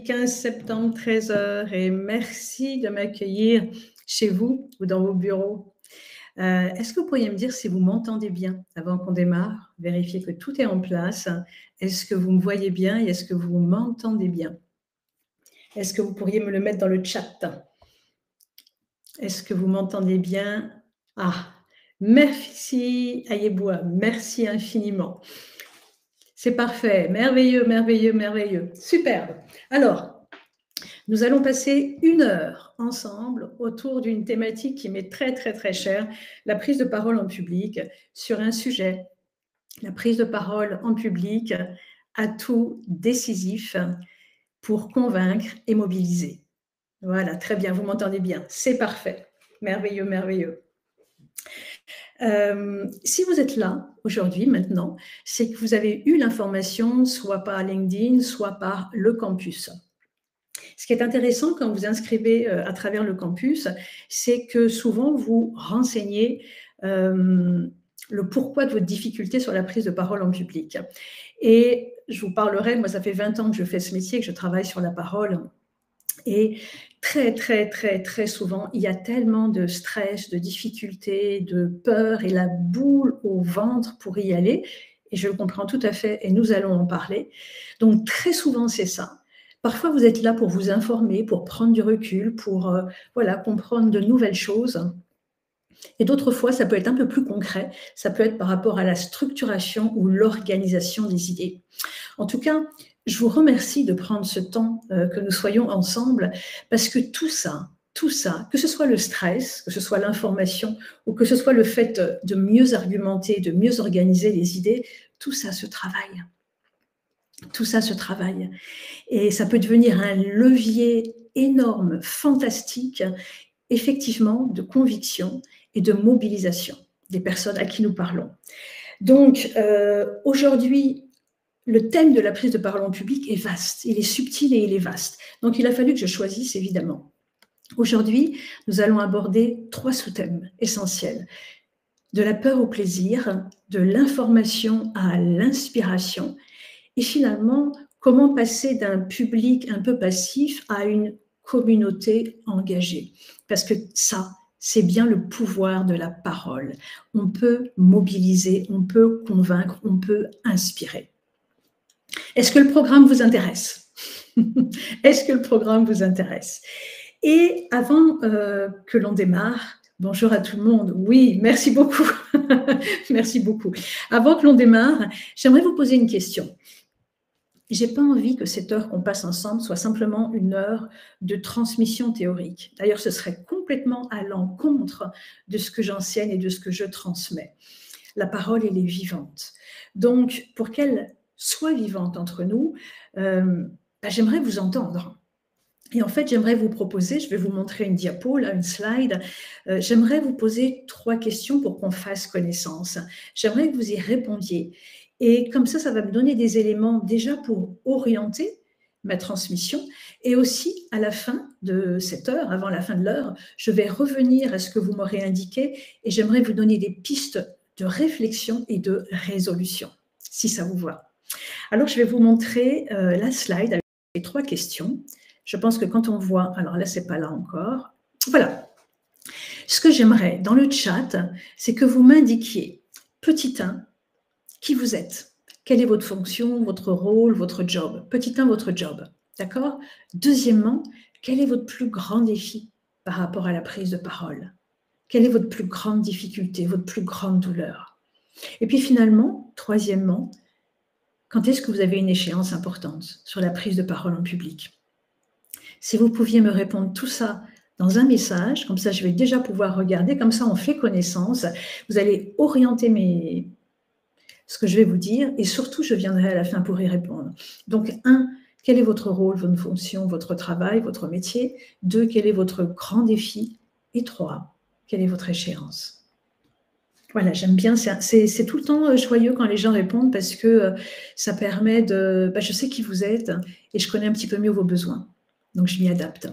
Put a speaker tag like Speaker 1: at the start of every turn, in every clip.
Speaker 1: 15 septembre, 13 h, et merci de m'accueillir chez vous ou dans vos bureaux. Est-ce que vous pourriez me dire si vous m'entendez bien avant qu'on démarre? Vérifier que tout est en place. Est-ce que vous me voyez bien et est-ce que vous m'entendez bien? Est-ce que vous pourriez me le mettre dans le chat? Est-ce que vous m'entendez bien? Ah, merci Ayeboua, merci infiniment. C'est parfait, merveilleux, merveilleux, merveilleux, superbe. Alors, nous allons passer 1 heure ensemble autour d'une thématique qui m'est très, très, très chère, la prise de parole en public, sur un sujet, la prise de parole en public, atout décisif pour convaincre et mobiliser. Voilà, très bien, vous m'entendez bien, c'est parfait, merveilleux, merveilleux. Si vous êtes là aujourd'hui, maintenant, c'est que vous avez eu l'information soit par LinkedIn, soit par le campus. Ce qui est intéressant quand vous inscrivez à travers le campus, c'est que souvent vous renseignez le pourquoi de votre difficulté sur la prise de parole en public. Et je vous parlerai, moi ça fait 20 ans que je fais ce métier, que je travaille sur la parole. Et très, très, très, très souvent, il y a tellement de stress, de difficultés, de peur et la boule au ventre pour y aller. Et je le comprends tout à fait et nous allons en parler. Donc très souvent, c'est ça. Parfois, vous êtes là pour vous informer, pour prendre du recul, pour comprendre de nouvelles choses. Et d'autres fois, ça peut être un peu plus concret. Ça peut être par rapport à la structuration ou l'organisation des idées. En tout cas, je vous remercie de prendre ce temps que nous soyons ensemble, parce que tout ça, que ce soit le stress, que ce soit l'information, ou que ce soit le fait de mieux argumenter, de mieux organiser les idées, tout ça se travaille. Tout ça se travaille. Et ça peut devenir un levier énorme, fantastique, effectivement, de conviction et de mobilisation des personnes à qui nous parlons. Donc, aujourd'hui, le thème de la prise de parole en public est vaste, il est subtil et il est vaste. Donc, il a fallu que je choisisse, évidemment. Aujourd'hui, nous allons aborder 3 sous-thèmes essentiels. De la peur au plaisir, de l'information à l'inspiration, et finalement, comment passer d'un public un peu passif à une communauté engagée. Parce que ça, c'est bien le pouvoir de la parole. On peut mobiliser, on peut convaincre, on peut inspirer. Est-ce que le programme vous intéresse? Est-ce que le programme vous intéresse? Et avant que l'on démarre, bonjour à tout le monde. Oui, merci beaucoup. Merci beaucoup. Avant que l'on démarre, j'aimerais vous poser une question. J'ai pas envie que cette heure qu'on passe ensemble soit simplement une heure de transmission théorique. D'ailleurs, ce serait complètement à l'encontre de ce que j'enseigne et de ce que je transmets. La parole, elle est vivante. Donc, pour qu'elle soit vivante entre nous, j'aimerais vous entendre. Et en fait, j'aimerais vous proposer, je vais vous montrer une diapo, là, une slide, j'aimerais vous poser 3 questions pour qu'on fasse connaissance. J'aimerais que vous y répondiez. Et comme ça va me donner des éléments déjà pour orienter ma transmission. Et aussi, à la fin de cette heure, avant la fin de l'heure, je vais revenir à ce que vous m'aurez indiqué et j'aimerais vous donner des pistes de réflexion et de résolution, si ça vous va. Alors, je vais vous montrer la slide avec les 3 questions. Je pense que quand on voit, alors là, c'est pas là encore. Voilà. Ce que j'aimerais dans le chat, c'est que vous m'indiquiez, petit 1, qui vous êtes. Quelle est votre fonction, votre rôle, votre job? Petit 1, votre job. D'accord? Deuxièmement, quel est votre plus grand défi par rapport à la prise de parole? Quelle est votre plus grande difficulté, votre plus grande douleur? Et puis finalement, troisièmement, quand est-ce que vous avez une échéance importante sur la prise de parole en public? Si vous pouviez me répondre tout ça dans un message, comme ça je vais déjà pouvoir regarder, comme ça on fait connaissance, vous allez orienter ce que je vais vous dire et surtout je viendrai à la fin pour y répondre. Donc 1, quel est votre rôle, votre fonction, votre travail, votre métier? 2, quel est votre grand défi? Et 3, quelle est votre échéance? Voilà, j'aime bien, c'est tout le temps joyeux quand les gens répondent parce que ça permet de... je sais qui vous êtes et je connais un petit peu mieux vos besoins. Donc, je m'y adapte.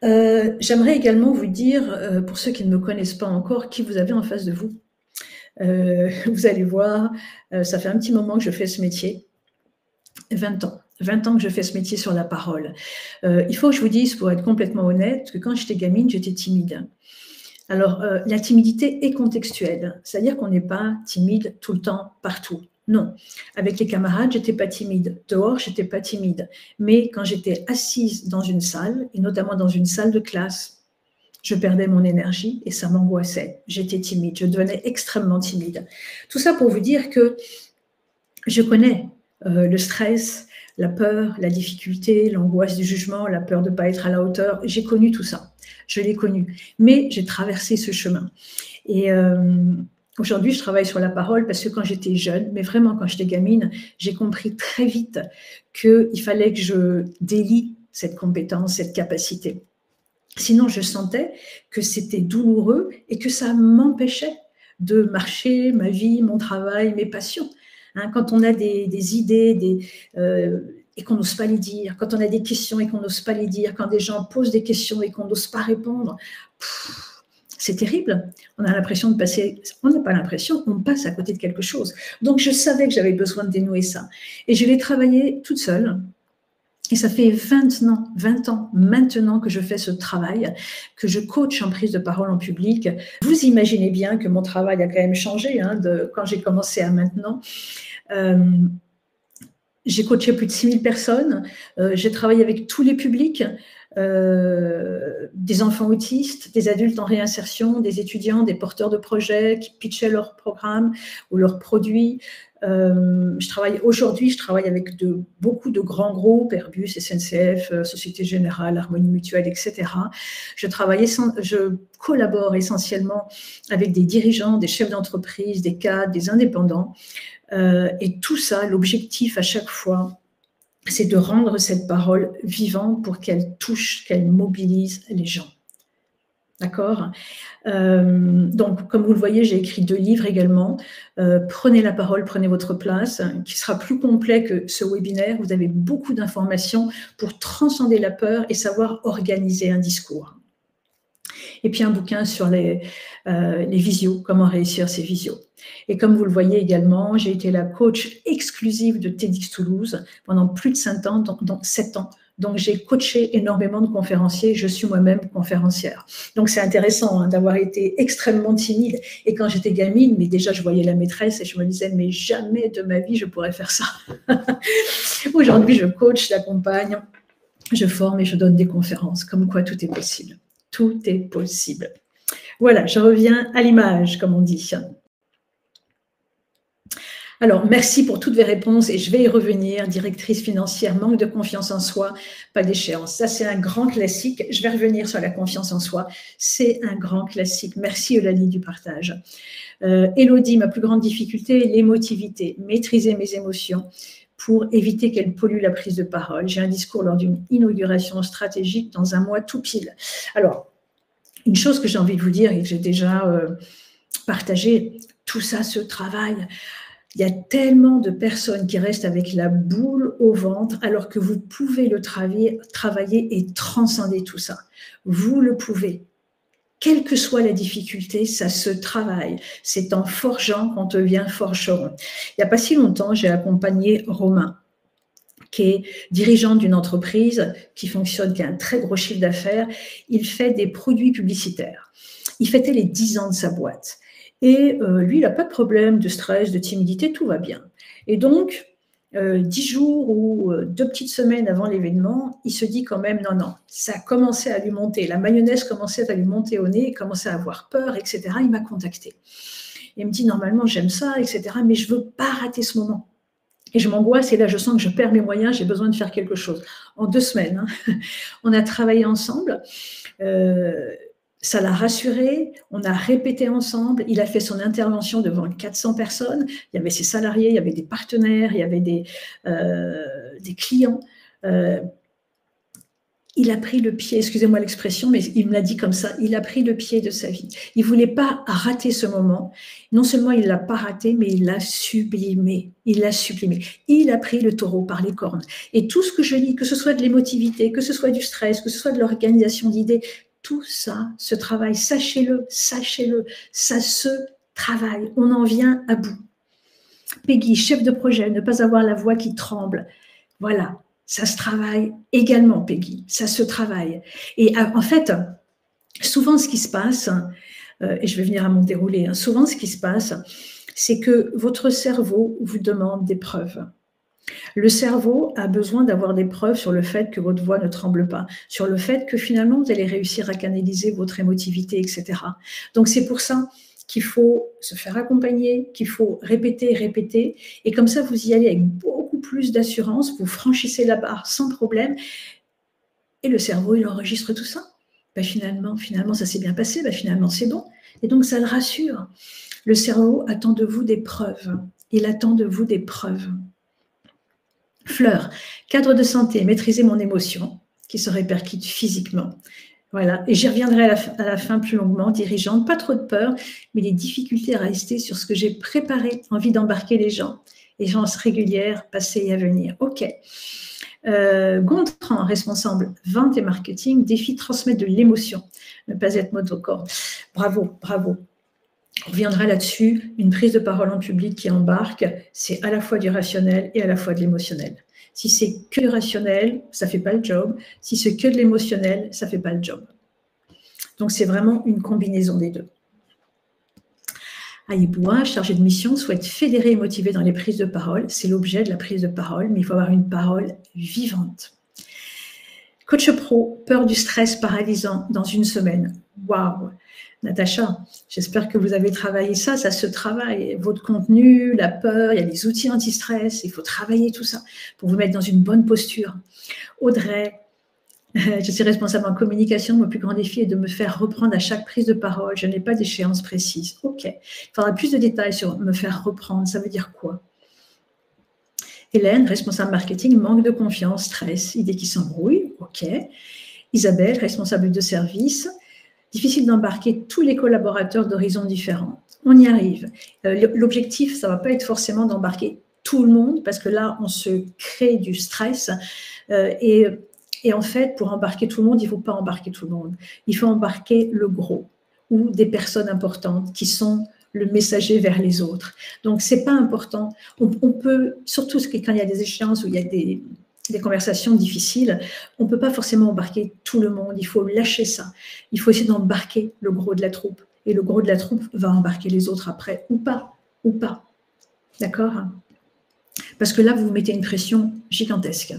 Speaker 1: J'aimerais également vous dire, pour ceux qui ne me connaissent pas encore, qui vous avez en face de vous. Vous allez voir, ça fait un petit moment que je fais ce métier, 20 ans. 20 ans que je fais ce métier sur la parole. Il faut que je vous dise, pour être complètement honnête, que quand j'étais gamine, j'étais timide. Alors, la timidité est contextuelle, c'est-à-dire qu'on n'est pas timide tout le temps, partout. Non. Avec les camarades, j'étais pas timide. Dehors, j'étais pas timide. Mais quand j'étais assise dans une salle, et notamment dans une salle de classe, je perdais mon énergie et ça m'angoissait. J'étais timide, je devenais extrêmement timide. Tout ça pour vous dire que je connais le stress, la peur, la difficulté, l'angoisse du jugement, la peur de ne pas être à la hauteur. J'ai connu tout ça. Je l'ai connu. Mais j'ai traversé ce chemin. Et aujourd'hui, je travaille sur la parole parce que quand j'étais jeune, mais vraiment quand j'étais gamine, j'ai compris très vite qu'il fallait que je délie cette compétence, cette capacité. Sinon, je sentais que c'était douloureux et que ça m'empêchait de marcher, ma vie, mon travail, mes passions. Hein, quand on a des idées et qu'on n'ose pas les dire, quand on a des questions et qu'on n'ose pas les dire, quand des gens posent des questions et qu'on n'ose pas répondre, c'est terrible. On a l'impression de passer, on n'a pas l'impression, on passe à côté de quelque chose. Donc, je savais que j'avais besoin de dénouer ça. Et je l'ai travaillé toute seule. Et ça fait 20 ans maintenant que je fais ce travail, que je coach en prise de parole en public. Vous imaginez bien que mon travail a quand même changé de quand j'ai commencé à maintenant. J'ai coaché plus de 6000 personnes, j'ai travaillé avec tous les publics, des enfants autistes, des adultes en réinsertion, des étudiants, des porteurs de projets qui pitchaient leurs programmes ou leurs produits. Aujourd'hui, je travaille avec beaucoup de grands groupes, Airbus, SNCF, Société Générale, Harmonie Mutuelle, etc. Je collabore essentiellement avec des dirigeants, des chefs d'entreprise, des cadres, des indépendants. Et tout ça, l'objectif à chaque fois, c'est de rendre cette parole vivante pour qu'elle touche, qu'elle mobilise les gens. D'accord ? Donc, comme vous le voyez, j'ai écrit 2 livres également. Prenez la parole, prenez votre place, qui sera plus complet que ce webinaire. Vous avez beaucoup d'informations pour transcender la peur et savoir organiser un discours. Et puis un bouquin sur les visios, comment réussir ces visios. Et comme vous le voyez également, j'ai été la coach exclusive de TEDx Toulouse pendant plus de 7 ans. Donc, j'ai coaché énormément de conférenciers. Je suis moi-même conférencière. Donc, c'est intéressant d'avoir été extrêmement timide. Et quand j'étais gamine, mais déjà, je voyais la maîtresse et je me disais, mais jamais de ma vie, je pourrais faire ça. Aujourd'hui, je coach, j'accompagne, je forme et je donne des conférences. Comme quoi, tout est possible. Tout est possible. Voilà, je reviens à l'image, comme on dit. Alors, merci pour toutes vos réponses et je vais y revenir. Directrice financière, manque de confiance en soi, pas d'échéance. Ça, c'est un grand classique. Je vais revenir sur la confiance en soi. C'est un grand classique. Merci Eulalie du partage. Élodie, ma plus grande difficulté, l'émotivité. Maîtriser mes émotions pour éviter qu'elles polluent la prise de parole. J'ai un discours lors d'une inauguration stratégique dans un mois tout pile. Alors, une chose que j'ai envie de vous dire et que j'ai déjà partagé, tout ça se travaille. Il y a tellement de personnes qui restent avec la boule au ventre alors que vous pouvez le travailler et transcender tout ça. Vous le pouvez. Quelle que soit la difficulté, ça se travaille. C'est en forgeant qu'on devient forgeron. Il n'y a pas si longtemps, j'ai accompagné Romain, qui est dirigeant d'une entreprise qui fonctionne, qui a un très gros chiffre d'affaires. Il fait des produits publicitaires. Il fêtait les 10 ans de sa boîte. Et lui, il n'a pas de problème de stress, de timidité, tout va bien. Et donc, 10 jours ou 2 petites semaines avant l'événement, il se dit quand même, non, ça a commencé à lui monter, la mayonnaise commençait à lui monter au nez, il commençait à avoir peur, etc. Il m'a contacté. Il me dit, normalement, j'aime ça, etc., mais je ne veux pas rater ce moment. Et je m'angoisse, et là, je sens que je perds mes moyens, j'ai besoin de faire quelque chose. En 2 semaines, on a travaillé ensemble. Ça l'a rassuré, on a répété ensemble, il a fait son intervention devant 400 personnes, il y avait ses salariés, il y avait des partenaires, il y avait des clients. Il a pris le pied, excusez-moi l'expression, mais il me l'a dit comme ça, il a pris le pied de sa vie. Il ne voulait pas rater ce moment. Non seulement il ne l'a pas raté, mais il l'a sublimé. Il l'a sublimé. Il a pris le taureau par les cornes. Et tout ce que je dis, que ce soit de l'émotivité, que ce soit du stress, que ce soit de l'organisation d'idées, tout ça se travaille, sachez-le, ça se travaille, on en vient à bout. Peggy, chef de projet, ne pas avoir la voix qui tremble. Voilà, Ça se travaille également, Peggy, ça se travaille. Et en fait, souvent ce qui se passe, et je vais venir à mon déroulé, souvent ce qui se passe, c'est que votre cerveau vous demande des preuves. Le cerveau a besoin d'avoir des preuves sur le fait que votre voix ne tremble pas, sur le fait que finalement vous allez réussir à canaliser votre émotivité, etc. Donc c'est pour ça qu'il faut se faire accompagner, qu'il faut répéter, répéter, et comme ça vous y allez avec beaucoup plus d'assurance, vous franchissez la barre sans problème, et le cerveau il enregistre tout ça. Ben finalement ça s'est bien passé, ben finalement c'est bon, et donc ça le rassure. Le cerveau attend de vous des preuves, il attend de vous des preuves. Fleur, cadre de santé, maîtriser mon émotion qui se répercute physiquement. Voilà, et j'y reviendrai à la fin plus longuement. Dirigeante, pas trop de peur, mais des difficultés à rester sur ce que j'ai préparé, envie d'embarquer les gens, échéances régulières, passées et à venir. Ok. Gontran, responsable vente et marketing, défi transmettre de l'émotion, ne pas être monocorde. Bravo, bravo. On reviendra là-dessus, une prise de parole en public qui embarque, c'est à la fois du rationnel et à la fois de l'émotionnel. Si c'est que du rationnel, ça ne fait pas le job. Si c'est que de l'émotionnel, ça ne fait pas le job. Donc, c'est vraiment une combinaison des deux. Aïboua, chargé de mission, souhaite fédérer et motiver dans les prises de parole. C'est l'objet de la prise de parole, mais il faut avoir une parole vivante. Coach pro, peur du stress paralysant dans une semaine. Waouh! Natacha, j'espère que vous avez travaillé ça, ça se travaille. Votre contenu, la peur, il y a des outils anti-stress, il faut travailler tout ça pour vous mettre dans une bonne posture. Audrey, je suis responsable en communication, mon plus grand défi est de me faire reprendre à chaque prise de parole, je n'ai pas d'échéance précise. Ok, il faudra plus de détails sur me faire reprendre, ça veut dire quoi? Hélène, responsable marketing, manque de confiance, stress, idée qui s'embrouille, ok. Isabelle, responsable de service, difficile d'embarquer tous les collaborateurs d'horizons différents. On y arrive. L'objectif, ça ne va pas être forcément d'embarquer tout le monde, parce que là, on se crée du stress. Et en fait, pour embarquer tout le monde, il ne faut pas embarquer tout le monde. Il faut embarquer le gros ou des personnes importantes qui sont le messager vers les autres. Donc, ce n'est pas important. On peut, surtout quand il y a des échéances où il y a des conversations difficiles, on ne peut pas forcément embarquer tout le monde, il faut lâcher ça. Il faut essayer d'embarquer le gros de la troupe. Et le gros de la troupe va embarquer les autres après, ou pas. D'accord? Parce que là, vous vous mettez une pression gigantesque.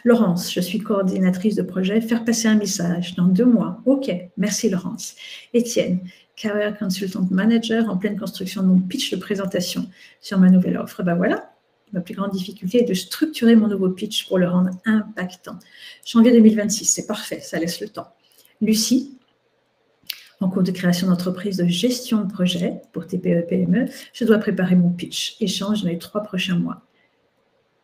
Speaker 1: Laurence, je suis coordinatrice de projet, faire passer un message dans 2 mois. Ok, merci Laurence. Étienne, Career Consultant Manager, en pleine construction de mon pitch de présentation sur ma nouvelle offre. Ben voilà. Ma plus grande difficulté est de structurer mon nouveau pitch pour le rendre impactant. Janvier 2026, c'est parfait, ça laisse le temps. Lucie, en cours de création d'entreprise de gestion de projet pour TPE-PME, je dois préparer mon pitch. Échange dans les 3 prochains mois.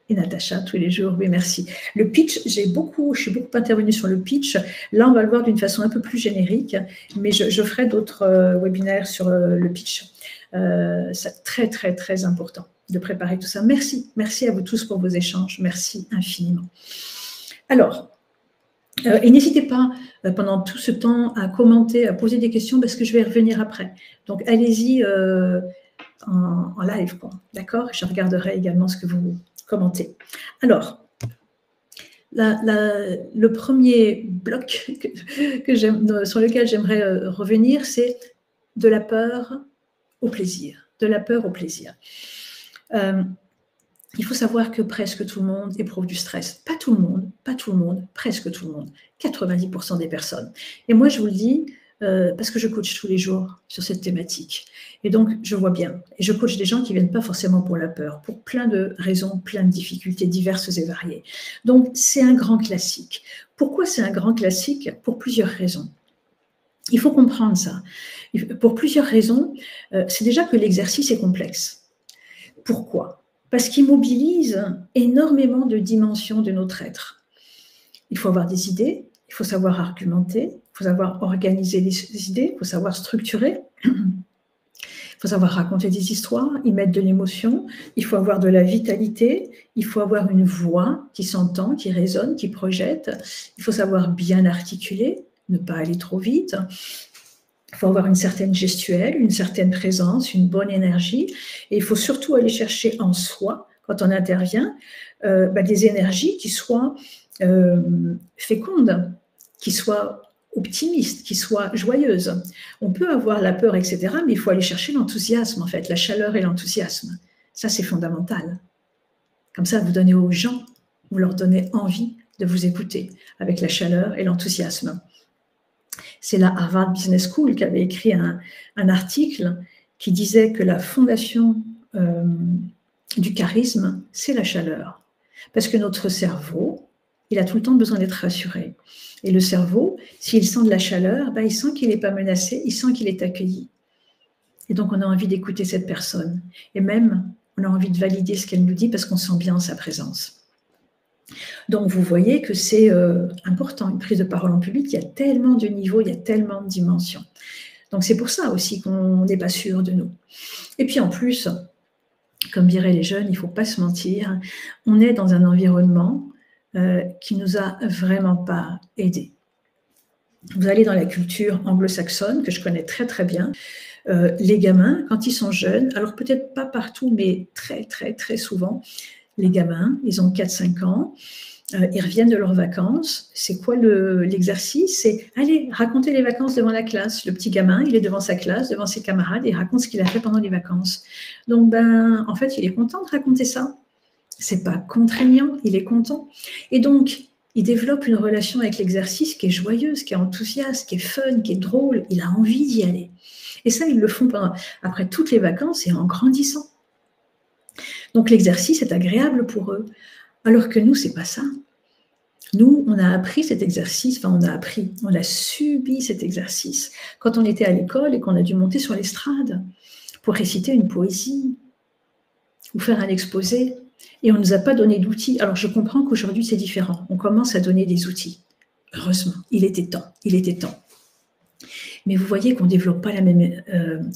Speaker 1: Et Natacha, tous les jours, oui, merci. Le pitch, je suis beaucoup intervenue sur le pitch. Là, on va le voir d'une façon un peu plus générique, mais je ferai d'autres webinaires sur le pitch. C'est très, très, très important de préparer tout ça. Merci à vous tous pour vos échanges. Merci infiniment. Alors, et n'hésitez pas pendant tout ce temps à commenter, à poser des questions parce que je vais y revenir après. Donc, allez-y en live, quoi. D'accord? Je regarderai également ce que vous commentez. Alors, le premier bloc sur lequel j'aimerais revenir, c'est de la peur au plaisir. De la peur au plaisir. Il faut savoir que presque tout le monde éprouve du stress. Pas tout le monde, presque tout le monde. 90% des personnes. Et moi, je vous le dis, parce que je coach tous les jours sur cette thématique. Et donc, je vois bien. Et je coach des gens qui ne viennent pas forcément pour la peur, pour plein de raisons, plein de difficultés diverses et variées. Donc, c'est un grand classique. Pourquoi c'est un grand classique? Pour plusieurs raisons. Il faut comprendre ça. Pour plusieurs raisons, c'est déjà que l'exercice est complexe. Pourquoi? Parce qu'il mobilise énormément de dimensions de notre être. Il faut avoir des idées, il faut savoir argumenter, il faut savoir organiser les idées, il faut savoir structurer, il faut savoir raconter des histoires, y mettre de l'émotion, il faut avoir de la vitalité, il faut avoir une voix qui s'entend, qui résonne, qui projette, il faut savoir bien articuler, ne pas aller trop vite. Il faut avoir une certaine gestuelle, une certaine présence, une bonne énergie. Et il faut surtout aller chercher en soi, quand on intervient, des énergies qui soient fécondes, qui soient optimistes, qui soient joyeuses. On peut avoir la peur, etc., mais il faut aller chercher l'enthousiasme, en fait, la chaleur et l'enthousiasme. Ça, c'est fondamental. Comme ça, vous donnez aux gens, vous leur donnez envie de vous écouter avec la chaleur et l'enthousiasme. C'est la Harvard Business School qui avait écrit un article qui disait que la fondation du charisme, c'est la chaleur. Parce que notre cerveau, il a tout le temps besoin d'être rassuré. Et le cerveau, s'il sent de la chaleur, il sent qu'il n'est pas menacé, il sent qu'il est accueilli. Et donc, on a envie d'écouter cette personne. Et même, on a envie de valider ce qu'elle nous dit parce qu'on sent bien sa présence. Donc, vous voyez que c'est important, une prise de parole en public. Il y a tellement de niveaux, il y a tellement de dimensions. Donc, c'est pour ça aussi qu'on n'est pas sûr de nous. Et puis, en plus, comme diraient les jeunes, il ne faut pas se mentir, on est dans un environnement qui ne nous a vraiment pas aidés. Vous allez dans la culture anglo-saxonne, que je connais très très bien, les gamins, quand ils sont jeunes, alors peut-être pas partout, mais très très très souvent, les gamins, ils ont 4-5 ans, ils reviennent de leurs vacances. C'est quoi l'exercice? C'est allez, raconter les vacances devant la classe. Le petit gamin, il est devant sa classe, devant ses camarades, et il raconte ce qu'il a fait pendant les vacances. Donc, en fait, il est content de raconter ça. C'est pas contraignant, il est content. Et donc, il développe une relation avec l'exercice qui est joyeuse, qui est enthousiaste, qui est fun, qui est drôle. Il a envie d'y aller. Et ça, ils le font après toutes les vacances et en grandissant. Donc, l'exercice est agréable pour eux. Alors que nous, c'est pas ça. Nous, on a appris cet exercice, on a subi cet exercice quand on était à l'école et qu'on a dû monter sur l'estrade pour réciter une poésie ou faire un exposé. Et on ne nous a pas donné d'outils. Alors, je comprends qu'aujourd'hui, c'est différent. On commence à donner des outils. Heureusement, il était temps. Mais vous voyez qu'on ne développe pas la même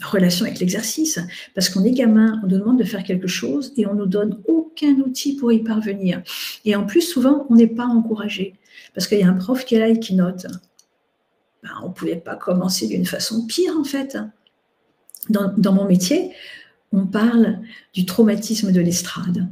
Speaker 1: relation avec l'exercice, parce qu'on est gamin, on nous demande de faire quelque chose et on ne nous donne aucun outil pour y parvenir. Et en plus, souvent, on n'est pas encouragé, parce qu'il y a un prof qui est là et qui note. On ne pouvait pas commencer d'une façon pire, en fait. Dans mon métier, on parle du traumatisme de l'estrade.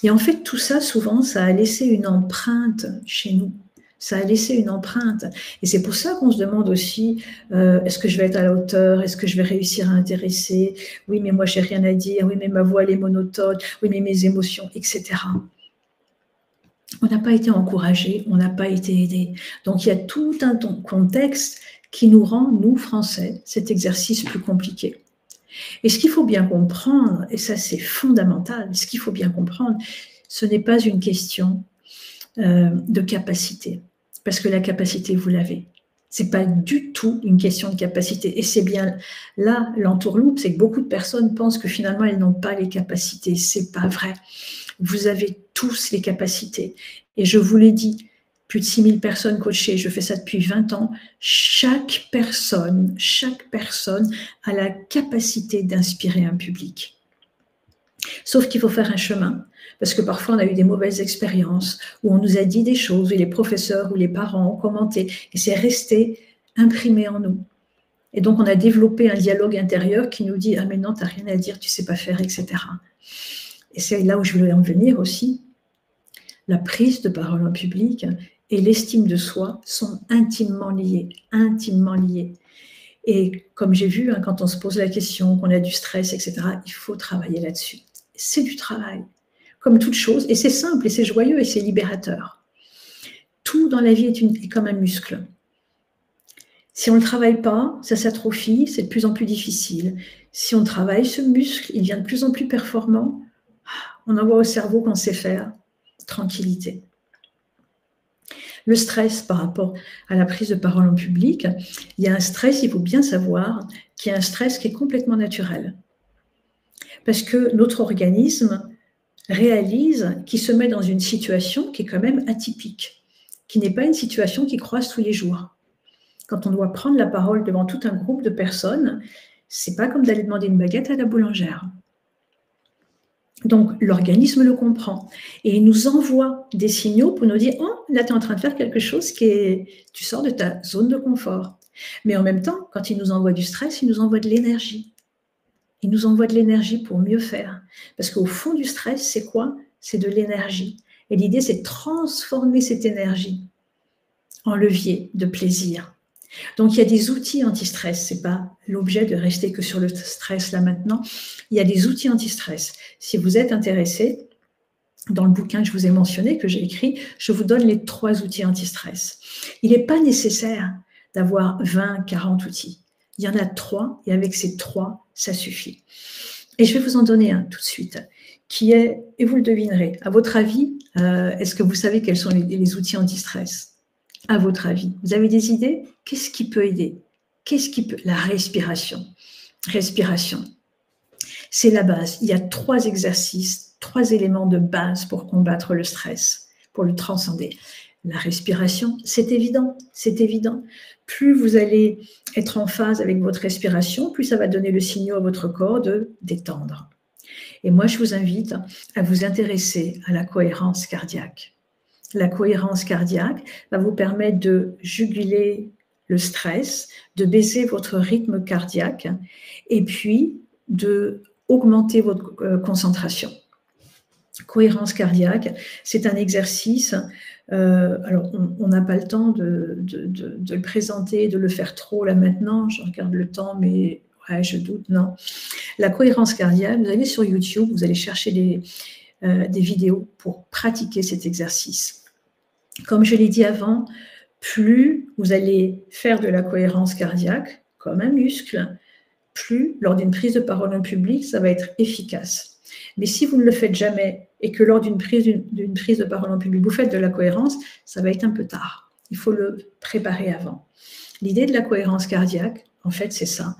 Speaker 1: Et en fait, tout ça, souvent, ça a laissé une empreinte chez nous. Ça a laissé une empreinte. Et c'est pour ça qu'on se demande aussi, est-ce que je vais être à la hauteur? Est-ce que je vais réussir à intéresser? Oui, mais moi, je n'ai rien à dire. Oui, mais ma voix, elle est monotone. Oui, mais mes émotions, etc. On n'a pas été encouragé, on n'a pas été aidé. Donc, il y a tout un contexte qui nous rend, nous, Français, cet exercice plus compliqué. Et ce qu'il faut bien comprendre, et ça, c'est fondamental, ce qu'il faut bien comprendre, ce n'est pas une question de capacité. Parce que la capacité, vous l'avez. Ce n'est pas du tout une question de capacité. Et c'est bien là, l'entourloupe, c'est que beaucoup de personnes pensent que finalement, elles n'ont pas les capacités. Ce n'est pas vrai. Vous avez tous les capacités. Et je vous l'ai dit, plus de 6000 personnes coachées, je fais ça depuis 20 ans. Chaque personne a la capacité d'inspirer un public. Sauf qu'il faut faire un chemin. Parce que parfois, on a eu des mauvaises expériences où on nous a dit des choses, où les professeurs ou les parents ont commenté, et c'est resté imprimé en nous. Et donc, on a développé un dialogue intérieur qui nous dit « Ah, mais non, tu n'as rien à dire, tu ne sais pas faire, etc. » Et c'est là où je voulais en venir aussi. La prise de parole en public et l'estime de soi sont intimement liées, intimement liées. Et comme j'ai vu, quand on se pose la question, qu'on a du stress, etc., il faut travailler là-dessus. C'est du travail. Comme toute chose, et c'est simple, et c'est joyeux, et c'est libérateur. Tout dans la vie est comme un muscle. Si on ne le travaille pas, ça s'atrophie, c'est de plus en plus difficile. Si on travaille ce muscle, il devient de plus en plus performant. On envoie au cerveau qu'on sait faire. Tranquillité. Le stress par rapport à la prise de parole en public, il y a un stress, il faut bien savoir, qu'il y a un stress qui est complètement naturel. Parce que notre organisme réalise qu'il se met dans une situation qui est quand même atypique, qui n'est pas une situation qui croise tous les jours. Quand on doit prendre la parole devant tout un groupe de personnes, c'est pas comme d'aller demander une baguette à la boulangère. Donc, l'organisme le comprend et il nous envoie des signaux pour nous dire « Oh, là, tu es en train de faire quelque chose tu sors de ta zone de confort. » Mais en même temps, quand il nous envoie du stress, il nous envoie de l'énergie. Il nous envoie de l'énergie pour mieux faire. Parce qu'au fond du stress, c'est quoi? C'est de l'énergie. Et l'idée, c'est de transformer cette énergie en levier de plaisir. Donc, il y a des outils anti-stress. Ce n'est pas l'objet de rester que sur le stress là maintenant. Il y a des outils anti-stress. Si vous êtes intéressé, dans le bouquin que je vous ai mentionné, que j'ai écrit, je vous donne les 3 outils anti-stress. Il n'est pas nécessaire d'avoir 20, 40 outils. Il y en a 3, et avec ces 3, ça suffit. Et je vais vous en donner un tout de suite, qui est, et vous le devinerez, à votre avis, est-ce que vous savez quels sont les outils anti-stress? À votre avis, vous avez des idées? Qu'est-ce qui peut aider? La respiration. Respiration. C'est la base. Il y a 3 exercices, 3 éléments de base pour combattre le stress, pour le transcender. La respiration, c'est évident, c'est évident. Plus vous allez être en phase avec votre respiration, plus ça va donner le signal à votre corps de détendre. Et moi, je vous invite à vous intéresser à la cohérence cardiaque. La cohérence cardiaque va vous permettre de juguler le stress, de baisser votre rythme cardiaque et puis de augmenter votre concentration. Cohérence cardiaque, c'est un exercice, alors on n'a pas le temps de le présenter, de le faire trop là maintenant, je regarde le temps, mais ouais, je doute, non. La cohérence cardiaque, vous allez sur YouTube, vous allez chercher des vidéos pour pratiquer cet exercice. Comme je l'ai dit avant, plus vous allez faire de la cohérence cardiaque, comme un muscle, plus, lors d'une prise de parole en public, ça va être efficace. Mais si vous ne le faites jamais et que lors d'une prise de parole en public, vous faites de la cohérence, ça va être un peu tard. Il faut le préparer avant. L'idée de la cohérence cardiaque, en fait, c'est ça.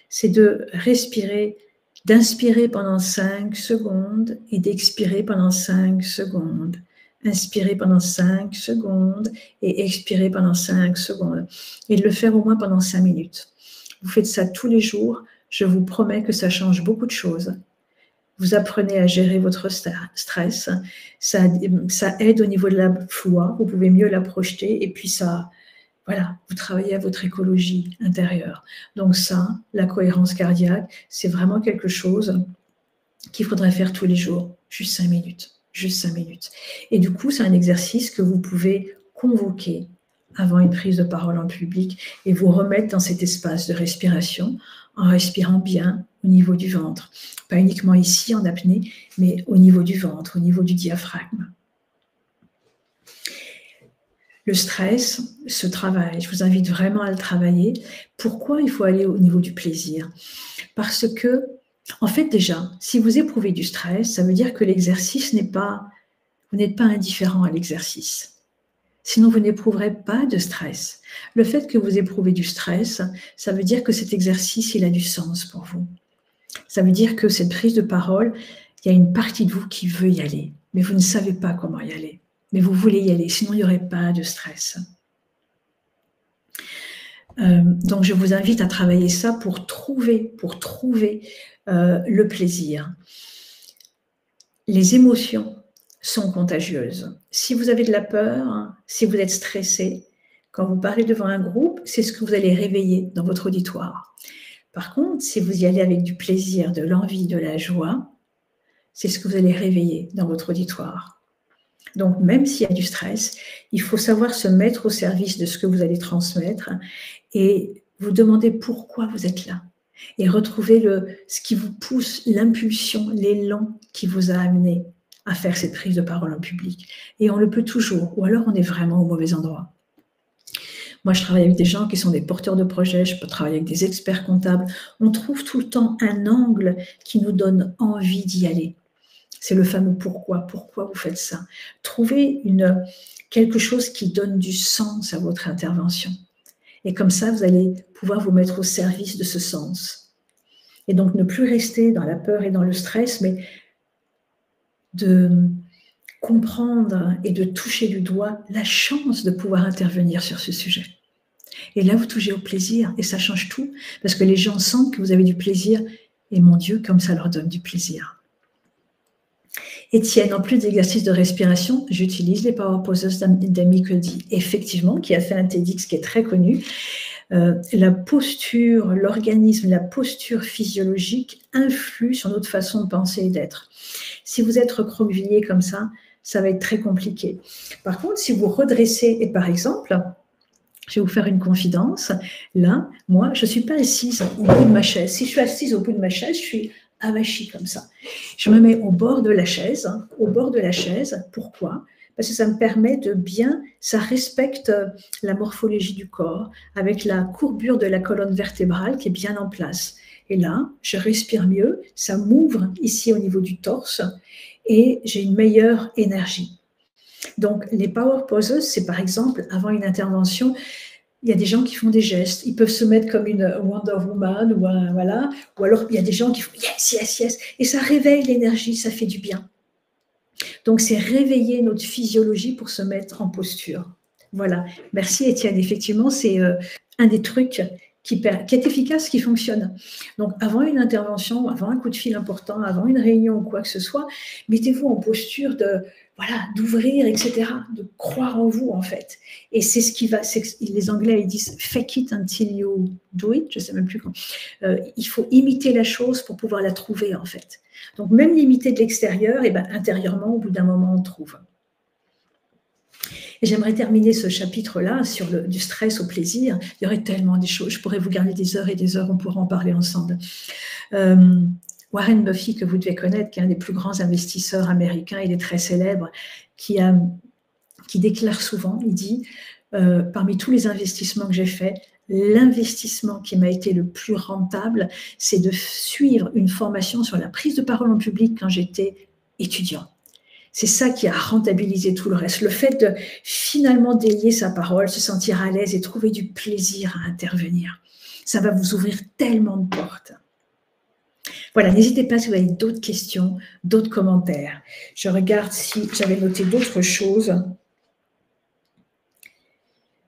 Speaker 1: C'est de respirer, d'inspirer pendant 5 secondes et d'expirer pendant 5 secondes. Inspirer pendant 5 secondes et expirer pendant 5 secondes. Et de le faire au moins pendant 5 minutes. Vous faites ça tous les jours, je vous promets que ça change beaucoup de choses. Vous apprenez à gérer votre stress, ça aide au niveau de la foi, vous pouvez mieux la projeter, et puis ça, voilà, vous travaillez à votre écologie intérieure. Donc ça, la cohérence cardiaque, c'est vraiment quelque chose qu'il faudrait faire tous les jours, juste 5 minutes, juste 5 minutes. Et du coup, c'est un exercice que vous pouvez convoquer avant une prise de parole en public et vous remettre dans cet espace de respiration en respirant bien au niveau du ventre. Pas uniquement ici en apnée, mais au niveau du ventre, au niveau du diaphragme. Le stress se travaille. Je vous invite vraiment à le travailler. Pourquoi il faut aller au niveau du plaisir? Parce que, en fait, déjà, si vous éprouvez du stress, ça veut dire que l'exercice n'est pas... Vous n'êtes pas indifférent à l'exercice. Sinon, vous n'éprouverez pas de stress. Le fait que vous éprouvez du stress, ça veut dire que cet exercice, il a du sens pour vous. Ça veut dire que cette prise de parole, il y a une partie de vous qui veut y aller, mais vous ne savez pas comment y aller. Mais vous voulez y aller, sinon il n'y aurait pas de stress. Donc, je vous invite à travailler ça pour trouver le plaisir. Les émotions sont contagieuses. Si vous avez de la peur, si vous êtes stressé, quand vous parlez devant un groupe, c'est ce que vous allez réveiller dans votre auditoire. Par contre, si vous y allez avec du plaisir, de l'envie, de la joie, c'est ce que vous allez réveiller dans votre auditoire. Donc, même s'il y a du stress, il faut savoir se mettre au service de ce que vous allez transmettre et vous demander pourquoi vous êtes là. Et retrouver ce qui vous pousse, l'impulsion, l'élan qui vous a amené à faire cette prise de parole en public. Et on le peut toujours, ou alors on est vraiment au mauvais endroit. Moi, je travaille avec des gens qui sont des porteurs de projets, je peux travailler avec des experts comptables. On trouve tout le temps un angle qui nous donne envie d'y aller. C'est le fameux pourquoi vous faites ça. Trouvez quelque chose qui donne du sens à votre intervention. Et comme ça, vous allez pouvoir vous mettre au service de ce sens. Et donc, ne plus rester dans la peur et dans le stress, mais de comprendre et de toucher du doigt la chance de pouvoir intervenir sur ce sujet. Et là, vous touchez au plaisir et ça change tout parce que les gens sentent que vous avez du plaisir et mon Dieu, comme ça leur donne du plaisir. Étienne, en plus d'exercices de respiration, j'utilise les Power Poses d'Amy Cuddy, effectivement, qui a fait un TEDx qui est très connu. La posture, l'organisme, la posture physiologique influe sur notre façon de penser et d'être. Si vous êtes recroquevillé comme ça va être très compliqué. Par contre, si vous redressez, et par exemple, je vais vous faire une confidence, là, moi, je ne suis pas assise au bout de ma chaise. Si je suis assise au bout de ma chaise, je suis avachie comme ça. Je me mets au bord de la chaise, Pourquoi ? Parce que ça me permet de bien, ça respecte la morphologie du corps, avec la courbure de la colonne vertébrale qui est bien en place. Et là, je respire mieux, ça m'ouvre ici au niveau du torse, et j'ai une meilleure énergie. Donc, les power poses, c'est par exemple, avant une intervention, il y a des gens qui font des gestes. Ils peuvent se mettre comme une Wonder Woman, voilà. Ou alors, il y a des gens qui font yes, yes, yes. Et ça réveille l'énergie, ça fait du bien. Donc, c'est réveiller notre physiologie pour se mettre en posture. Voilà. Merci, Étienne. Effectivement, c'est un des trucs qui est efficace, qui fonctionne. Donc, avant une intervention, avant un coup de fil important, avant une réunion ou quoi que ce soit, mettez-vous en posture d'ouvrir, etc., de croire en vous, en fait. Et c'est ce qui va, les Anglais, ils disent « fake it until you do it », je ne sais même plus comment. Il faut imiter la chose pour pouvoir la trouver, en fait. Donc, même l'imiter de l'extérieur, et intérieurement, au bout d'un moment, on trouve. Et j'aimerais terminer ce chapitre-là sur du stress au plaisir. Il y aurait tellement de choses. Je pourrais vous garder des heures et des heures, on pourra en parler ensemble. Warren Buffett, que vous devez connaître, qui est un des plus grands investisseurs américains, il est très célèbre, qui déclare souvent, il dit, parmi tous les investissements que j'ai faits, l'investissement qui m'a été le plus rentable, c'est de suivre une formation sur la prise de parole en public quand j'étais étudiant. C'est ça qui a rentabilisé tout le reste. Le fait de finalement délier sa parole, se sentir à l'aise et trouver du plaisir à intervenir, ça va vous ouvrir tellement de portes. Voilà, n'hésitez pas si vous avez d'autres questions, d'autres commentaires. Je regarde si j'avais noté d'autres choses.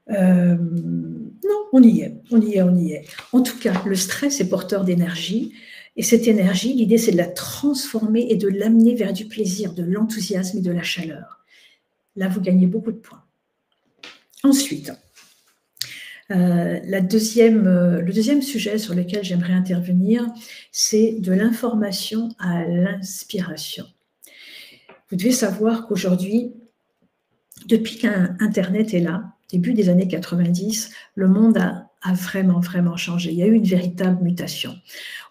Speaker 1: Non, on y est. En tout cas, le stress est porteur d'énergie. Et cette énergie, l'idée, c'est de la transformer et de l'amener vers du plaisir, de l'enthousiasme et de la chaleur. Là, vous gagnez beaucoup de points. Ensuite, le deuxième sujet sur lequel j'aimerais intervenir, c'est de l'information à l'inspiration. Vous devez savoir qu'aujourd'hui, depuis qu'Internet est là, début des années 90, le monde a vraiment, vraiment changé. Il y a eu une véritable mutation.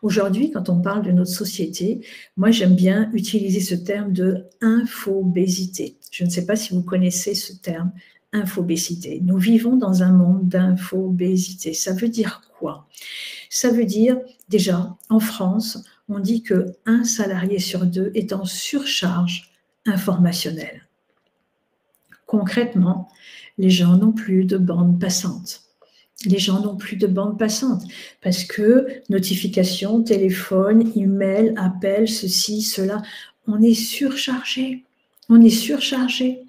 Speaker 1: Aujourd'hui, quand on parle de notre société, moi, j'aime bien utiliser ce terme de infobésité. Je ne sais pas si vous connaissez ce terme, infobésité. Nous vivons dans un monde d'infobésité. Ça veut dire quoi? Ça veut dire, déjà, en France, on dit qu'un salarié sur deux est en surcharge informationnelle. Concrètement, les gens n'ont plus de bande passante. Les gens n'ont plus de bande passante parce que notifications, téléphone, email, appel, ceci, cela, on est surchargé. On est surchargé.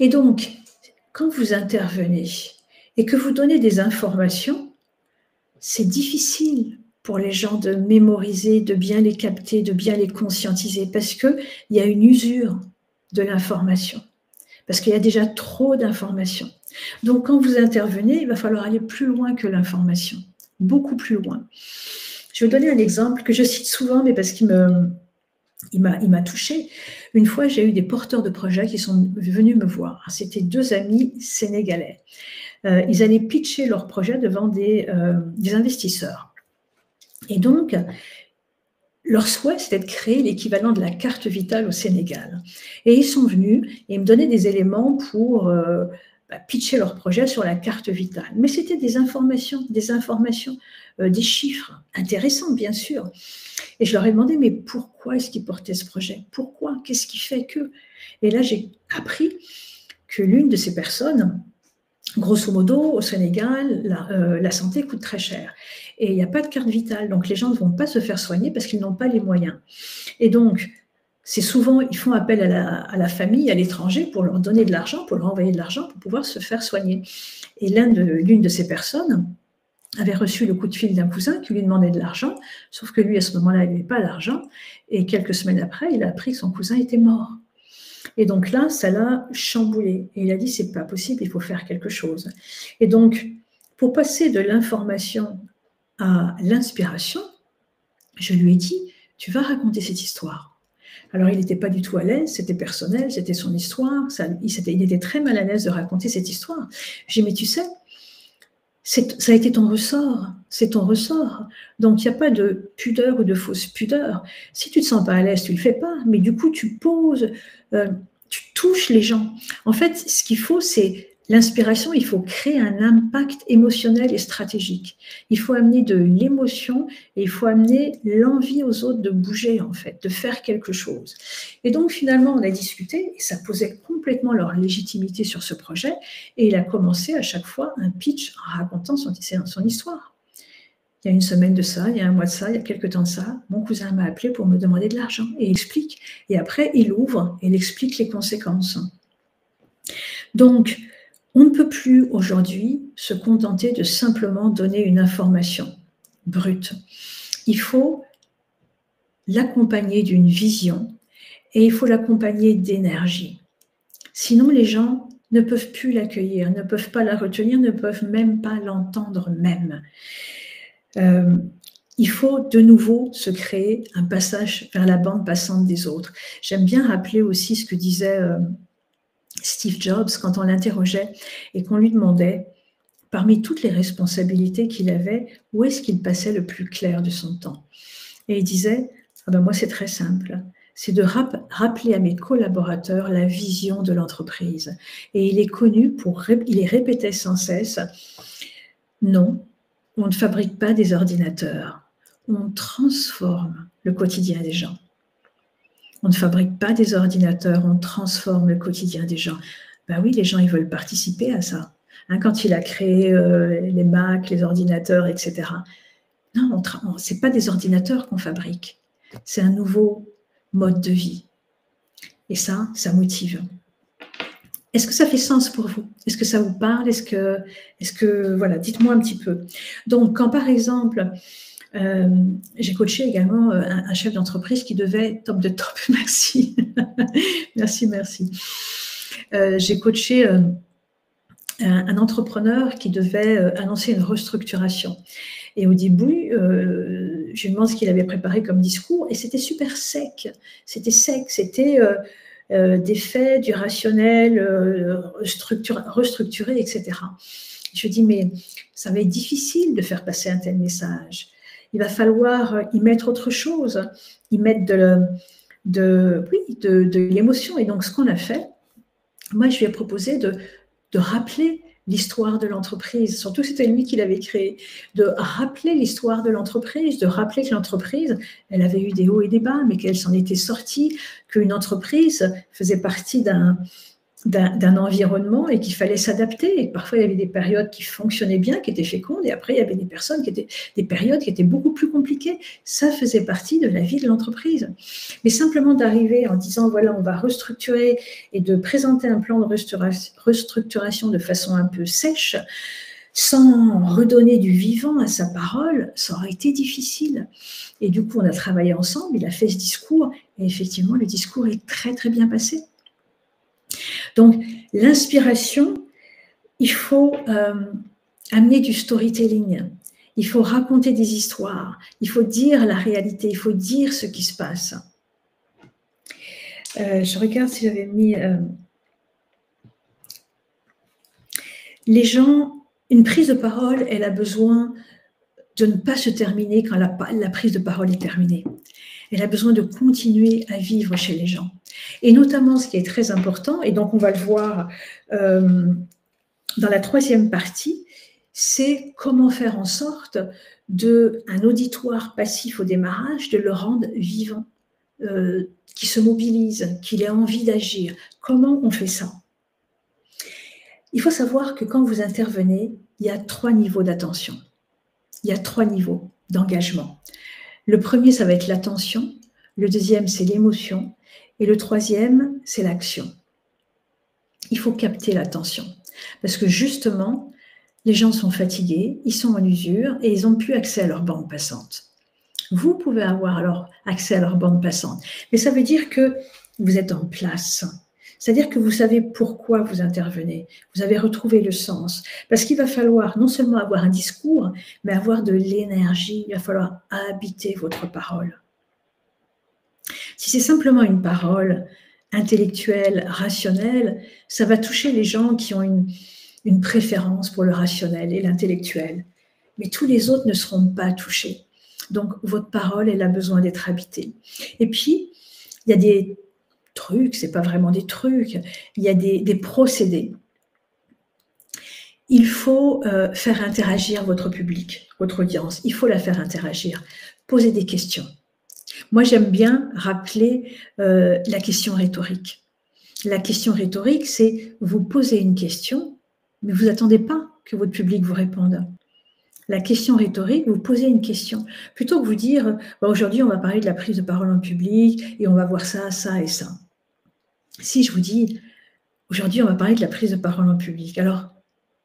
Speaker 1: Et donc, quand vous intervenez et que vous donnez des informations, c'est difficile pour les gens de mémoriser, de bien les capter, de bien les conscientiser parce qu'il y a une usure de l'information. Parce qu'il y a déjà trop d'informations. Donc, quand vous intervenez, il va falloir aller plus loin que l'information, beaucoup plus loin. Je vais vous donner un exemple que je cite souvent, mais parce qu'il m'a touchée. Une fois, j'ai eu des porteurs de projets qui sont venus me voir. C'était 2 amis sénégalais. Ils allaient pitcher leur projet devant des investisseurs. Et donc, leur souhait, c'était de créer l'équivalent de la carte vitale au Sénégal. Et ils sont venus et me donnaient des éléments pour pitcher leur projet sur la carte vitale. Mais c'était des informations, des chiffres intéressants, bien sûr. Et je leur ai demandé, mais pourquoi est-ce qu'ils portaient ce projet? Pourquoi? Qu'est-ce qui fait que? Et là, j'ai appris que l'une de ces personnes, grosso modo, au Sénégal, la santé coûte très cher. Et il n'y a pas de carte vitale, donc les gens ne vont pas se faire soigner parce qu'ils n'ont pas les moyens. Et donc, c'est souvent, ils font appel à la famille, à l'étranger, pour leur donner de l'argent, pour leur envoyer de l'argent, pour pouvoir se faire soigner. Et l'une de ces personnes avait reçu le coup de fil d'un cousin qui lui demandait de l'argent, sauf que lui, à ce moment-là, il n'avait pas d'argent. Et quelques semaines après, il a appris que son cousin était mort. Et donc là, ça l'a chamboulé. Et il a dit, c'est pas possible, il faut faire quelque chose. Et donc, Pour passer de l'information à l'inspiration, je lui ai dit, tu vas raconter cette histoire. Alors, il n'était pas du tout à l'aise, c'était personnel, c'était son histoire, il était très mal à l'aise de raconter cette histoire. J'ai dit, mais tu sais, ça a été ton ressort, c'est ton ressort. Donc, il n'y a pas de pudeur ou de fausse pudeur. Si tu ne te sens pas à l'aise, tu ne le fais pas, mais du coup, tu poses, tu touches les gens. En fait, ce qu'il faut, c'est l'inspiration, il faut créer un impact émotionnel et stratégique. Il faut amener de l'émotion et il faut amener l'envie aux autres de bouger, en fait, de faire quelque chose. Et donc, finalement, on a discuté et ça posait complètement leur légitimité sur ce projet. Et il a commencé à chaque fois un pitch en racontant son histoire. Il y a une semaine de ça, il y a un mois de ça, il y a quelques temps de ça, mon cousin m'a appelé pour me demander de l'argent et il explique. Et après, il ouvre et il explique les conséquences. Donc, on ne peut plus aujourd'hui se contenter de simplement donner une information brute. Il faut l'accompagner d'une vision et il faut l'accompagner d'énergie. Sinon, les gens ne peuvent plus l'accueillir, ne peuvent pas la retenir, ne peuvent même pas l'entendre même. Il faut de nouveau se créer un passage vers la bande passante des autres. J'aime bien rappeler aussi ce que disait Steve Jobs quand on l'interrogeait et qu'on lui demandait, parmi toutes les responsabilités qu'il avait, où est-ce qu'il passait le plus clair de son temps. Et il disait, moi c'est très simple, c'est de rappeler à mes collaborateurs la vision de l'entreprise. Et il est connu il les répétait sans cesse, non, on ne fabrique pas des ordinateurs, on transforme le quotidien des gens. On ne fabrique pas des ordinateurs, on transforme le quotidien des gens. Ben oui, les gens, ils veulent participer à ça. Quand il a créé les Mac, les ordinateurs, etc. Non, ce n'est pas des ordinateurs qu'on fabrique. C'est un nouveau mode de vie. Et ça motive. Est-ce que ça fait sens pour vous? Est-ce que ça vous parle? Est-ce que voilà, dites-moi un petit peu. Donc, quand par exemple, j'ai coaché également un chef d'entreprise qui devait top de top, merci, merci. J'ai coaché un entrepreneur qui devait annoncer une restructuration. Et au début, je lui demande ce qu'il avait préparé comme discours, et c'était super sec. C'était sec, c'était des faits, du rationnel, restructuré, etc. Je lui dis, mais ça va être difficile de faire passer un tel message. Il va falloir y mettre autre chose, y mettre de l'émotion. Et donc, ce qu'on a fait, moi, je lui ai proposé de rappeler l'histoire de l'entreprise, surtout que c'était lui qui l'avait créé, de rappeler l'histoire de l'entreprise, de rappeler que l'entreprise, elle avait eu des hauts et des bas, mais qu'elle s'en était sortie, qu'une entreprise faisait partie d'un environnement et qu'il fallait s'adapter. Et parfois, il y avait des périodes qui fonctionnaient bien, qui étaient fécondes, et après, il y avait des périodes qui étaient beaucoup plus compliquées. Ça faisait partie de la vie de l'entreprise. Mais simplement d'arriver en disant, voilà, on va restructurer et de présenter un plan de restructuration de façon un peu sèche, sans redonner du vivant à sa parole, ça aurait été difficile. Et du coup, on a travaillé ensemble, il a fait ce discours, et effectivement, le discours est très, très bien passé. Donc, l'inspiration, il faut amener du storytelling, il faut raconter des histoires, il faut dire la réalité, il faut dire ce qui se passe. Je regarde si j'avais mis... les gens, une prise de parole, elle a besoin de ne pas se terminer quand la prise de parole est terminée. Elle a besoin de continuer à vivre chez les gens. Et notamment, ce qui est très important, et donc on va le voir dans la troisième partie, c'est comment faire en sorte d'un auditoire passif au démarrage, de le rendre vivant, qui se mobilise, qu'il ait envie d'agir. Comment on fait ça? Il faut savoir que quand vous intervenez, il y a 3 niveaux d'attention. Il y a 3 niveaux d'engagement. Le premier, ça va être l'attention. Le deuxième, c'est l'émotion. Et le troisième, c'est l'action. Il faut capter l'attention. Parce que justement, les gens sont fatigués, ils sont en usure et ils n'ont plus accès à leur bande passante. Vous pouvez avoir alors accès à leur bande passante. Mais ça veut dire que vous êtes en place. C'est-à-dire que vous savez pourquoi vous intervenez. Vous avez retrouvé le sens. Parce qu'il va falloir non seulement avoir un discours, mais avoir de l'énergie. Il va falloir habiter votre parole. Si c'est simplement une parole intellectuelle, rationnelle, ça va toucher les gens qui ont une préférence pour le rationnel et l'intellectuel. Mais tous les autres ne seront pas touchés. Donc, votre parole, elle a besoin d'être habitée. Et puis, il y a des trucs, c'est pas vraiment des trucs, il y a des procédés. Il faut faire interagir votre public, votre audience. Il faut la faire interagir. Poser des questions. Moi, j'aime bien rappeler la question rhétorique. La question rhétorique, c'est vous posez une question, mais vous n'attendez pas que votre public vous réponde. La question rhétorique, vous posez une question. Plutôt que vous dire, aujourd'hui, on va parler de la prise de parole en public et on va voir ça, ça et ça. Si je vous dis, aujourd'hui, on va parler de la prise de parole en public, alors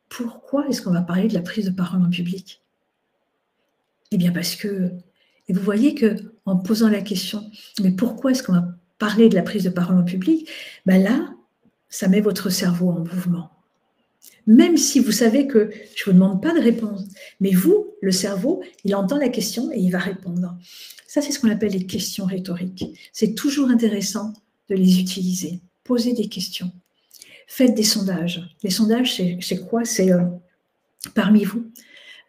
Speaker 1: pourquoi est-ce qu'on va parler de la prise de parole en public? Eh bien parce que, et vous voyez qu'en posant la question, mais pourquoi est-ce qu'on va parler de la prise de parole en public? Ben là, ça met votre cerveau en mouvement. Même si vous savez que je ne vous demande pas de réponse, mais vous, le cerveau, il entend la question et il va répondre. Ça, c'est ce qu'on appelle les questions rhétoriques. C'est toujours intéressant de les utiliser. Posez des questions. Faites des sondages. Les sondages, c'est quoi? C'est parmi vous.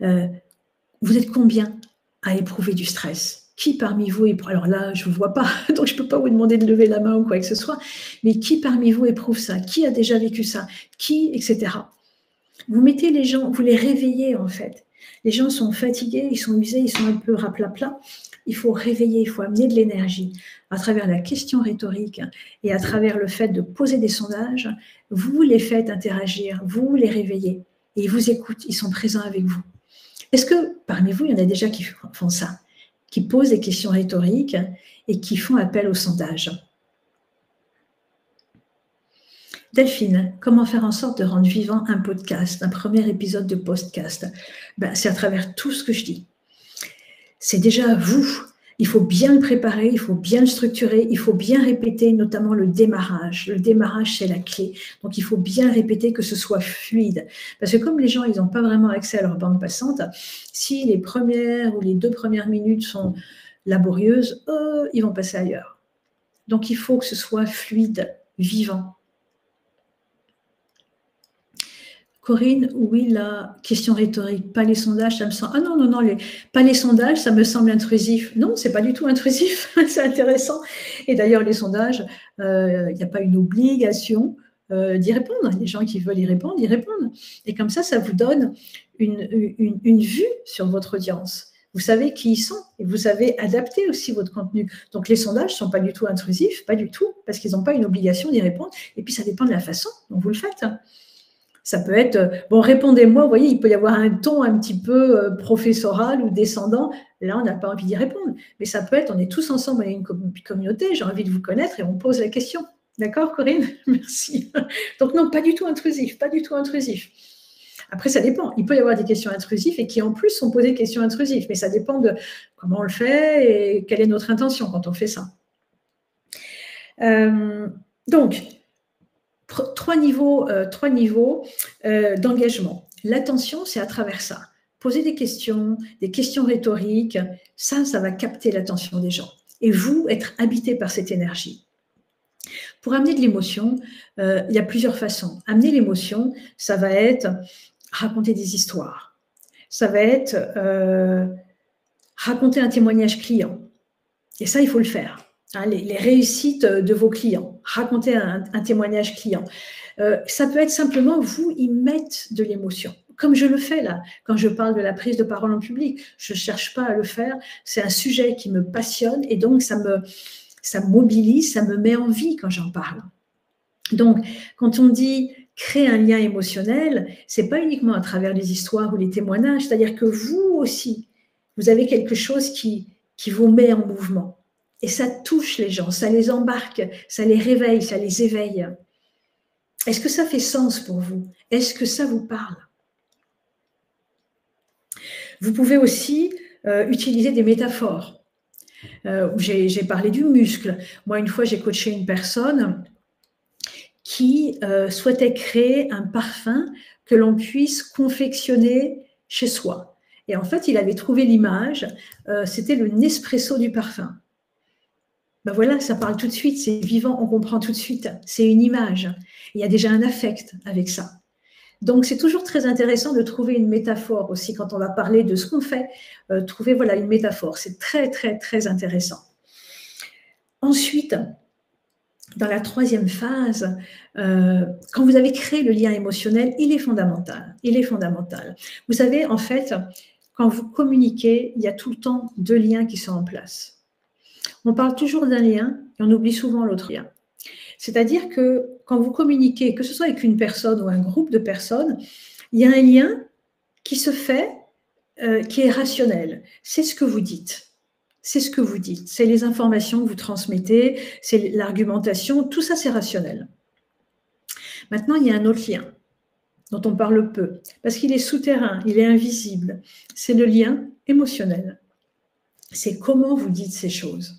Speaker 1: Vous êtes combien à éprouver du stress? Qui parmi vous éprouve? Alors là, je ne vous vois pas, donc je ne peux pas vous demander de lever la main ou quoi que ce soit, mais qui parmi vous éprouve ça? Qui a déjà vécu ça? Qui, etc. Vous mettez les gens, vous les réveillez en fait. Les gens sont fatigués, ils sont usés, ils sont un peu raplapla. Il faut réveiller, il faut amener de l'énergie. À travers la question rhétorique et à travers le fait de poser des sondages, vous les faites interagir, vous les réveillez. Et ils vous écoutent, ils sont présents avec vous. Est-ce que parmi vous, il y en a déjà qui font ça, qui posent des questions rhétoriques et qui font appel au sondage? Delphine, comment faire en sorte de rendre vivant un podcast, un premier épisode de podcast? C'est à travers tout ce que je dis. C'est déjà vous. Il faut bien le préparer, il faut bien le structurer, il faut bien répéter, notamment le démarrage. Le démarrage, c'est la clé. Donc, il faut bien répéter que ce soit fluide. Parce que comme les gens, ils n'ont pas vraiment accès à leur bande passante, si les premières ou les 2 premières minutes sont laborieuses, ils vont passer ailleurs. Donc, il faut que ce soit fluide, vivant. Corinne, oui, la question rhétorique, pas les sondages, ça me semble... Ah non, pas les sondages, ça me semble intrusif. Non, c'est pas du tout intrusif, c'est intéressant. Et d'ailleurs, les sondages, il n'y a pas une obligation d'y répondre. Les gens qui veulent y répondre, y répondent. Et comme ça vous donne une vue sur votre audience. Vous savez qui ils sont et vous savez adapter aussi votre contenu. Donc, les sondages ne sont pas du tout intrusifs, pas du tout, parce qu'ils n'ont pas une obligation d'y répondre. Et puis, ça dépend de la façon dont vous le faites. Ça peut être, bon, répondez-moi, vous voyez, il peut y avoir un ton un petit peu professoral ou descendant. Là, on n'a pas envie d'y répondre. Mais ça peut être, on est tous ensemble, on est une communauté, j'ai envie de vous connaître et on pose la question. D'accord, Corinne? Merci. Donc non, pas du tout intrusif, pas du tout intrusif. Après, ça dépend. Il peut y avoir des questions intrusives et qui, en plus, sont posées des questions intrusives. Mais ça dépend de comment on le fait et quelle est notre intention quand on fait ça. Donc, trois niveaux d'engagement. L'attention, c'est à travers ça. Poser des questions rhétoriques, ça va capter l'attention des gens. Et vous, être habité par cette énergie. Pour amener de l'émotion, il y a plusieurs façons. Amener l'émotion, ça va être raconter des histoires. Ça va être raconter un témoignage client. Et ça, il faut le faire. Hein, les réussites de vos clients, raconter un témoignage client. Ça peut être simplement vous y mettre de l'émotion, comme je le fais là, quand je parle de la prise de parole en public. Je ne cherche pas à le faire, c'est un sujet qui me passionne et donc ça me mobilise, ça me met en vie quand j'en parle. Donc, quand on dit créer un lien émotionnel, ce n'est pas uniquement à travers les histoires ou les témoignages, c'est-à-dire que vous aussi, vous avez quelque chose qui vous met en mouvement. Et ça touche les gens, ça les embarque, ça les réveille, ça les éveille. Est-ce que ça fait sens pour vous? Est-ce que ça vous parle? Vous pouvez aussi utiliser des métaphores. J'ai parlé du muscle. Moi, une fois, j'ai coaché une personne qui souhaitait créer un parfum que l'on puisse confectionner chez soi. Et en fait, il avait trouvé l'image, c'était le Nespresso du parfum. Ben voilà, ça parle tout de suite, c'est vivant, on comprend tout de suite, c'est une image. Il y a déjà un affect avec ça. Donc, c'est toujours très intéressant de trouver une métaphore aussi quand on va parler de ce qu'on fait. Trouver voilà, une métaphore, c'est très, très, très intéressant. Ensuite, dans la troisième phase, quand vous avez créé le lien émotionnel, il est fondamental. Il est fondamental. Vous savez, en fait, quand vous communiquez, il y a tout le temps deux liens qui sont en place. On parle toujours d'un lien et on oublie souvent l'autre lien. C'est-à-dire que quand vous communiquez, que ce soit avec une personne ou un groupe de personnes, il y a un lien qui se fait, qui est rationnel. C'est ce que vous dites. C'est ce que vous dites. C'est les informations que vous transmettez, c'est l'argumentation, tout ça c'est rationnel. Maintenant, il y a un autre lien dont on parle peu, parce qu'il est souterrain, il est invisible. C'est le lien émotionnel. C'est comment vous dites ces choses.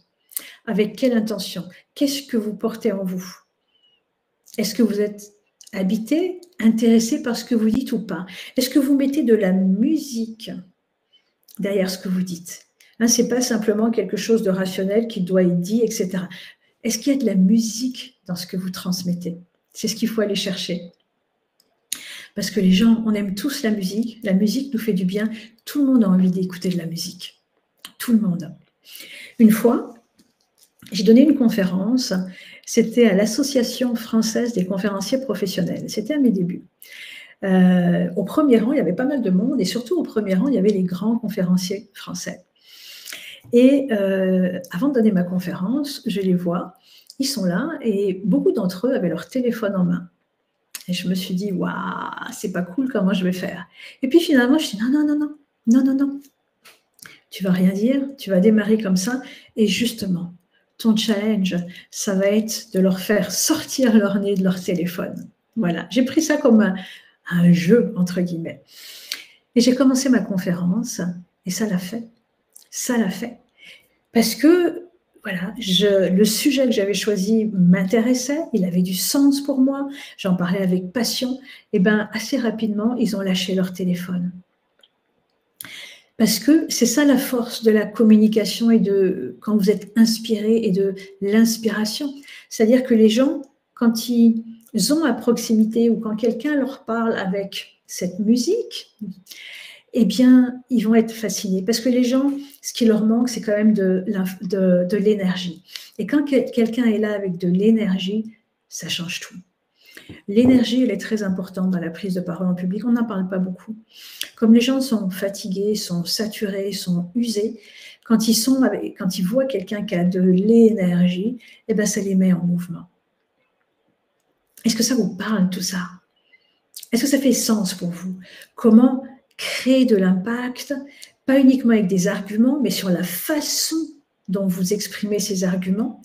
Speaker 1: Avec quelle intention? Qu'est-ce que vous portez en vous? Est-ce que vous êtes habité, intéressé par ce que vous dites ou pas? Est-ce que vous mettez de la musique derrière ce que vous dites? Ce n'est pas simplement quelque chose de rationnel qui doit être dit, etc. Est-ce qu'il y a de la musique dans ce que vous transmettez? C'est ce qu'il faut aller chercher. Parce que les gens, on aime tous la musique nous fait du bien, tout le monde a envie d'écouter de la musique. Tout le monde. Une fois, j'ai donné une conférence, c'était à l'Association française des conférenciers professionnels, c'était à mes débuts. Au premier rang, il y avait pas mal de monde, et surtout au premier rang, il y avait les grands conférenciers français. Et avant de donner ma conférence, je les vois, ils sont là, et beaucoup d'entre eux avaient leur téléphone en main. Et je me suis dit, waouh, c'est pas cool, comment je vais faire? Et puis finalement, je dis, non, tu vas rien dire, tu vas démarrer comme ça, et justement, ton challenge, ça va être de leur faire sortir leur nez de leur téléphone. Voilà, j'ai pris ça comme un jeu, entre guillemets. Et j'ai commencé ma conférence, et ça l'a fait. Ça l'a fait. Parce que, voilà, le sujet que j'avais choisi m'intéressait, il avait du sens pour moi, j'en parlais avec passion, et bien assez rapidement, ils ont lâché leur téléphone. Parce que c'est ça la force de la communication et de quand vous êtes inspiré et de l'inspiration. C'est-à-dire que les gens, quand ils ont à proximité ou quand quelqu'un leur parle avec cette musique, eh bien, ils vont être fascinés. Parce que les gens, ce qui leur manque, c'est quand même de l'énergie. Et quand quelqu'un est là avec de l'énergie, ça change tout. L'énergie, elle est très importante dans la prise de parole en public. On n'en parle pas beaucoup. Comme les gens sont fatigués, sont saturés, sont usés, quand ils voient quelqu'un qui a de l'énergie, eh ben, ça les met en mouvement. Est-ce que ça vous parle, tout ça? Est-ce que ça fait sens pour vous? Comment créer de l'impact, pas uniquement avec des arguments, mais sur la façon dont vous exprimez ces arguments?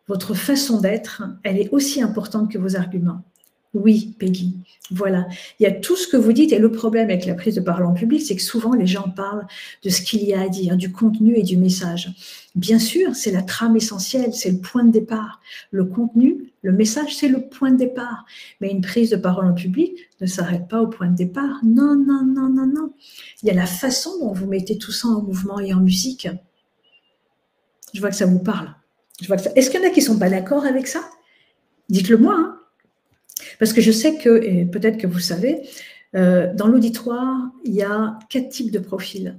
Speaker 1: Votre façon d'être, elle est aussi importante que vos arguments. Oui, Peggy, voilà. Il y a tout ce que vous dites, et le problème avec la prise de parole en public, c'est que souvent les gens parlent de ce qu'il y a à dire, du contenu et du message. Bien sûr, c'est la trame essentielle, c'est le point de départ. Le contenu, le message, c'est le point de départ. Mais une prise de parole en public ne s'arrête pas au point de départ. Non. Il y a la façon dont vous mettez tout ça en mouvement et en musique. Je vois que ça vous parle. Est-ce qu'il y en a qui ne sont pas d'accord avec ça? Dites-le moi, hein. Parce que je sais que, et peut-être que vous savez, dans l'auditoire, il y a 4 types de profils.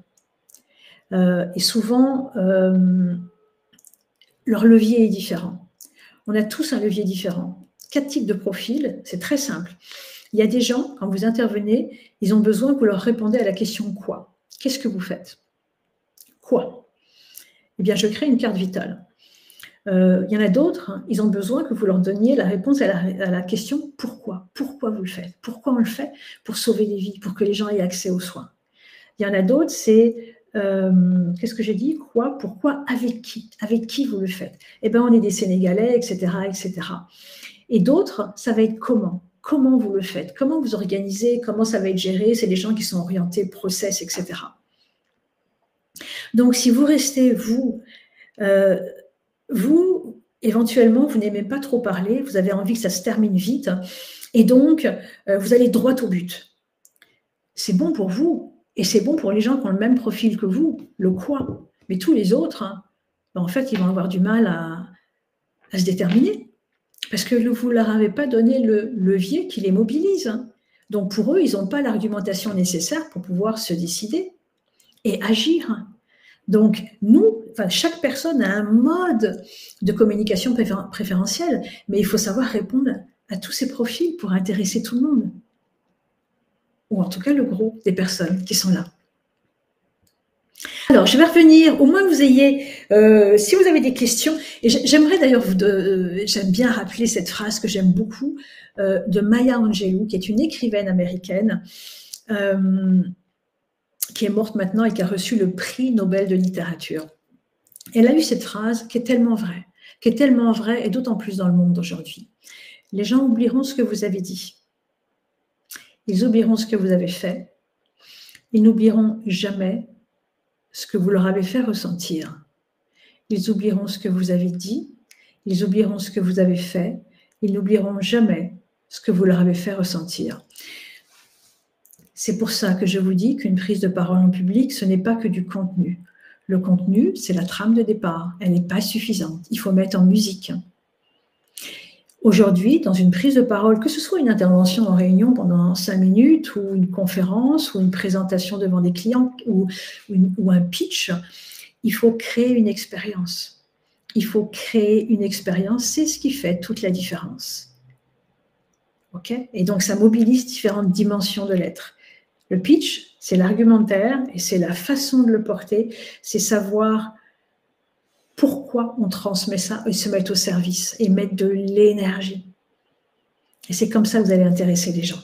Speaker 1: Et souvent, leur levier est différent. On a tous un levier différent. 4 types de profils, c'est très simple. Il y a des gens, quand vous intervenez, ils ont besoin que vous leur répondiez à la question « quoi ». Qu'est-ce que vous faites? Quoi? Eh bien, je crée une carte vitale. Il y en a d'autres, hein, ils ont besoin que vous leur donniez la réponse à la question « pourquoi ». Pourquoi vous le faites? Pourquoi on le fait? Pour sauver des vies, pour que les gens aient accès aux soins. Il y en a d'autres, c'est qu'est-ce que j'ai dit? Quoi? Pourquoi? Avec qui? Avec qui vous le faites? Eh bien, on est des Sénégalais, etc., etc. Et d'autres, ça va être comment? Comment vous le faites? Comment vous organisez? Comment ça va être géré? C'est des gens qui sont orientés process, etc. Donc, si vous restez, vous éventuellement, vous n'aimez pas trop parler, vous avez envie que ça se termine vite, et donc, vous allez droit au but. C'est bon pour vous, et c'est bon pour les gens qui ont le même profil que vous, le quoi. Mais tous les autres, hein, en fait, ils vont avoir du mal à se déterminer, parce que vous ne leur avez pas donné le levier qui les mobilise. Donc, pour eux, ils n'ont pas l'argumentation nécessaire pour pouvoir se décider et agir. Donc, nous, enfin, chaque personne a un mode de communication préférentiel, mais il faut savoir répondre à tous ces profils pour intéresser tout le monde. Ou en tout cas le gros des personnes qui sont là. Alors, je vais revenir, au moins vous ayez, si vous avez des questions, et j'aimerais d'ailleurs, j'aime bien rappeler cette phrase que j'aime beaucoup, de Maya Angelou, qui est une écrivaine américaine, qui est morte maintenant et qui a reçu le prix Nobel de littérature. Elle a eu cette phrase qui est tellement vraie et d'autant plus dans le monde d'aujourd'hui. Les gens oublieront ce que vous avez dit. Ils oublieront ce que vous avez fait. Ils n'oublieront jamais ce que vous leur avez fait ressentir. Ils oublieront ce que vous avez dit. Ils oublieront ce que vous avez fait. Ils n'oublieront jamais ce que vous leur avez fait ressentir. C'est pour ça que je vous dis qu'une prise de parole en public, ce n'est pas que du contenu. Le contenu, c'est la trame de départ. Elle n'est pas suffisante. Il faut mettre en musique. Aujourd'hui, dans une prise de parole, que ce soit une intervention en réunion pendant 5 minutes, ou une conférence, ou une présentation devant des clients, ou un pitch, il faut créer une expérience. Il faut créer une expérience, c'est ce qui fait toute la différence. Okay ? Et donc, ça mobilise différentes dimensions de l'être. Le pitch, c'est l'argumentaire et c'est la façon de le porter, c'est savoir pourquoi on transmet ça et se mettre au service et mettre de l'énergie. Et c'est comme ça que vous allez intéresser les gens.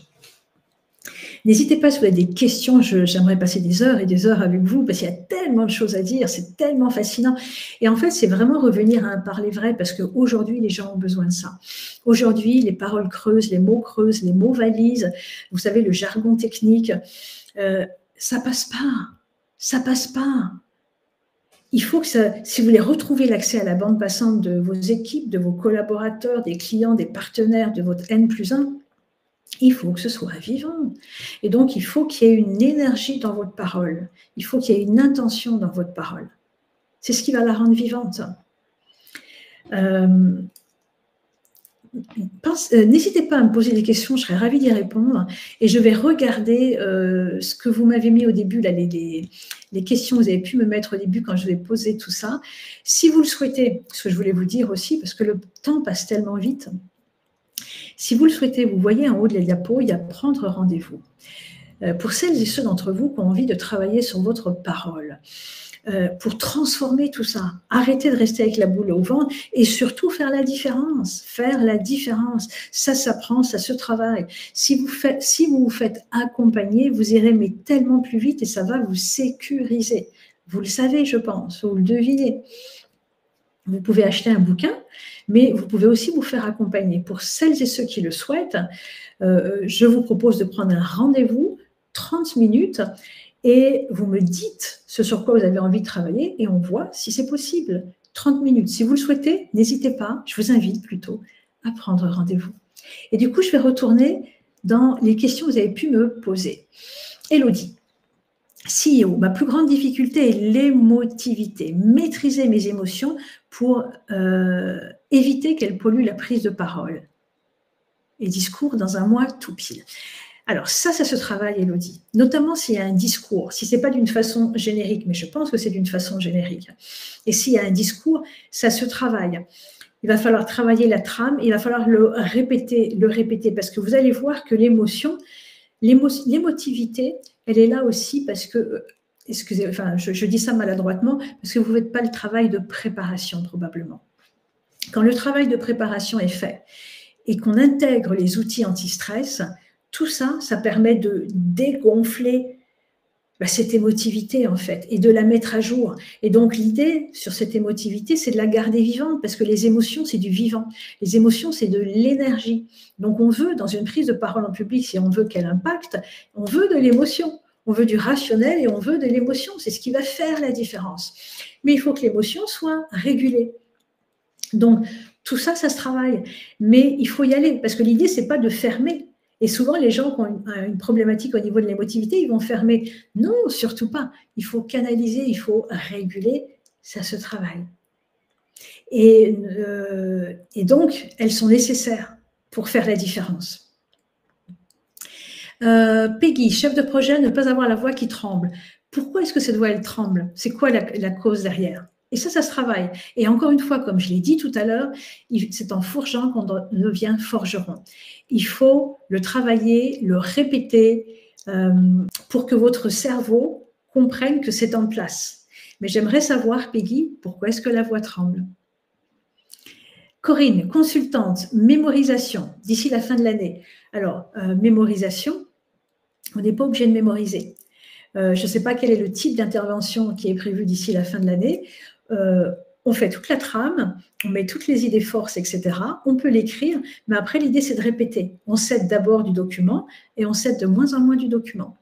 Speaker 1: N'hésitez pas si vous avez des questions, j'aimerais passer des heures et des heures avec vous parce qu'il y a tellement de choses à dire, c'est tellement fascinant. Et en fait, c'est vraiment revenir à un parler vrai parce qu'aujourd'hui, les gens ont besoin de ça. Aujourd'hui, les paroles creuses, les mots valises, vous savez, le jargon technique, ça passe pas. Ça passe pas. Il faut que ça, si vous voulez retrouver l'accès à la bande passante de vos équipes, de vos collaborateurs, des clients, des partenaires, de votre N+1, il faut que ce soit vivant. Et donc, il faut qu'il y ait une énergie dans votre parole. Il faut qu'il y ait une intention dans votre parole. C'est ce qui va la rendre vivante. N'hésitez pas à me poser des questions, je serais ravie d'y répondre. Et je vais regarder ce que vous m'avez mis au début, là, les questions que vous avez pu me mettre au début quand je vous ai posé tout ça. Si vous le souhaitez, ce que je voulais vous dire aussi, parce que le temps passe tellement vite, si vous le souhaitez, vous voyez en haut de la diapo, il y a prendre rendez-vous. Pour celles et ceux d'entre vous qui ont envie de travailler sur votre parole, pour transformer tout ça, arrêter de rester avec la boule au ventre et surtout faire la différence. Faire la différence, ça s'apprend, ça se travaille. Si vous vous faites accompagner, vous irez mais tellement plus vite et ça va vous sécuriser. Vous le savez, je pense, vous le devinez. Vous pouvez acheter un bouquin, mais vous pouvez aussi vous faire accompagner. Pour celles et ceux qui le souhaitent, je vous propose de prendre un rendez-vous, 30 minutes, et vous me dites ce sur quoi vous avez envie de travailler et on voit si c'est possible. 30 minutes. Si vous le souhaitez, n'hésitez pas, je vous invite plutôt à prendre rendez-vous. Et du coup, je vais retourner dans les questions que vous avez pu me poser. Élodie. CEO, ma plus grande difficulté est l'émotivité. Maîtriser mes émotions pour éviter qu'elles polluent la prise de parole. Et discours dans un mois tout pile. Alors ça se travaille, Élodie. Notamment s'il y a un discours, si ce n'est pas d'une façon générique, mais je pense que c'est d'une façon générique. Et s'il y a un discours, ça se travaille. Il va falloir travailler la trame, il va falloir le répéter, parce que vous allez voir que l'émotivité, elle est là aussi parce que, excusez, enfin, je dis ça maladroitement, parce que vous ne faites pas le travail de préparation probablement. Quand le travail de préparation est fait et qu'on intègre les outils anti-stress, tout ça, ça permet de dégonfler cette émotivité en fait et de la mettre à jour. Et donc l'idée sur cette émotivité, c'est de la garder vivante parce que les émotions, c'est du vivant. Les émotions, c'est de l'énergie. Donc on veut, dans une prise de parole en public, si on veut qu'elle impacte, on veut de l'émotion. On veut du rationnel et on veut de l'émotion. C'est ce qui va faire la différence. Mais il faut que l'émotion soit régulée. Donc, tout ça, ça se travaille. Mais il faut y aller, parce que l'idée, c'est pas de fermer. Et souvent, les gens qui ont une problématique au niveau de l'émotivité, ils vont fermer. Non, surtout pas. Il faut canaliser, il faut réguler. Ça se travaille. Et donc, elles sont nécessaires pour faire la différence. Peggy, chef de projet, ne pas avoir la voix qui tremble. Pourquoi est-ce que cette voix, elle tremble? C'est quoi la cause derrière? Et ça se travaille. Et encore une fois, comme je l'ai dit tout à l'heure, c'est en forgeant qu'on devient forgeron. Il faut le travailler, le répéter pour que votre cerveau comprenne que c'est en place. Mais j'aimerais savoir, Peggy, pourquoi est-ce que la voix tremble? Corinne, consultante, mémorisation d'ici la fin de l'année. Alors, mémorisation, on n'est pas obligé de mémoriser. Je ne sais pas quel est le type d'intervention qui est prévu d'ici la fin de l'année. On fait toute la trame, on met toutes les idées forces, etc. On peut l'écrire, mais après, l'idée, c'est de répéter. On s'aide d'abord du document et on s'aide de moins en moins du document.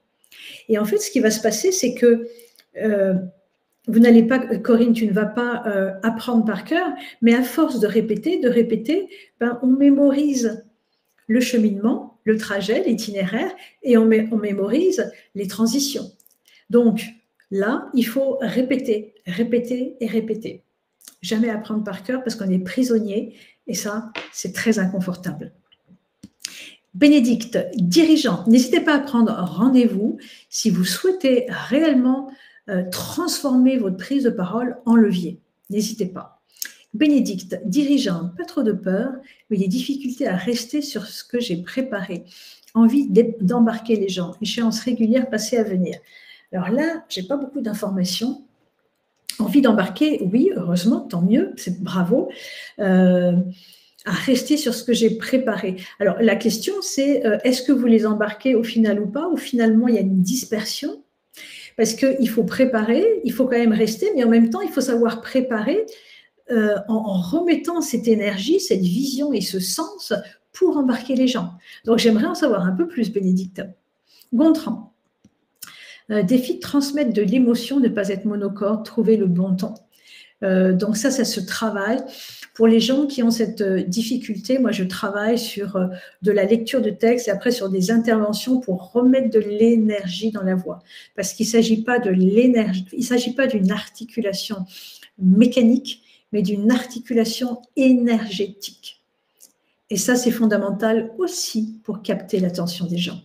Speaker 1: Et en fait, ce qui va se passer, c'est que vous n'allez pas, Corinne, tu ne vas pas apprendre par cœur, mais à force de répéter, ben, on mémorise le cheminement, le trajet, l'itinéraire, et on mémorise les transitions. Donc là, il faut répéter, répéter et répéter. Jamais apprendre par cœur parce qu'on est prisonnier, et ça, c'est très inconfortable. Bénédicte, dirigeant, n'hésitez pas à prendre rendez-vous si vous souhaitez réellement transformer votre prise de parole en levier. N'hésitez pas. Bénédicte, dirigeant, pas trop de peur, mais des difficultés à rester sur ce que j'ai préparé. Envie d'embarquer les gens. Échéance régulière passée à venir. Alors là, je n'ai pas beaucoup d'informations. Envie d'embarquer, oui, heureusement, tant mieux, c'est bravo. À rester sur ce que j'ai préparé. Alors, la question, c'est est-ce que vous les embarquez au final ou pas, ou finalement, il y a une dispersion? Parce qu'il faut préparer, il faut quand même rester, mais en même temps, il faut savoir préparer en remettant cette énergie, cette vision et ce sens pour embarquer les gens. Donc, j'aimerais en savoir un peu plus, Bénédicte. Gontran. Défi de transmettre de l'émotion, ne pas être monocorde, trouver le bon ton. Donc ça se travaille. Pour les gens qui ont cette difficulté, moi je travaille sur de la lecture de texte et après sur des interventions pour remettre de l'énergie dans la voix. Parce qu'il ne s'agit pas de l'énergie, il ne s'agit pas d'une articulation mécanique, mais d'une articulation énergétique. Et ça, c'est fondamental aussi pour capter l'attention des gens.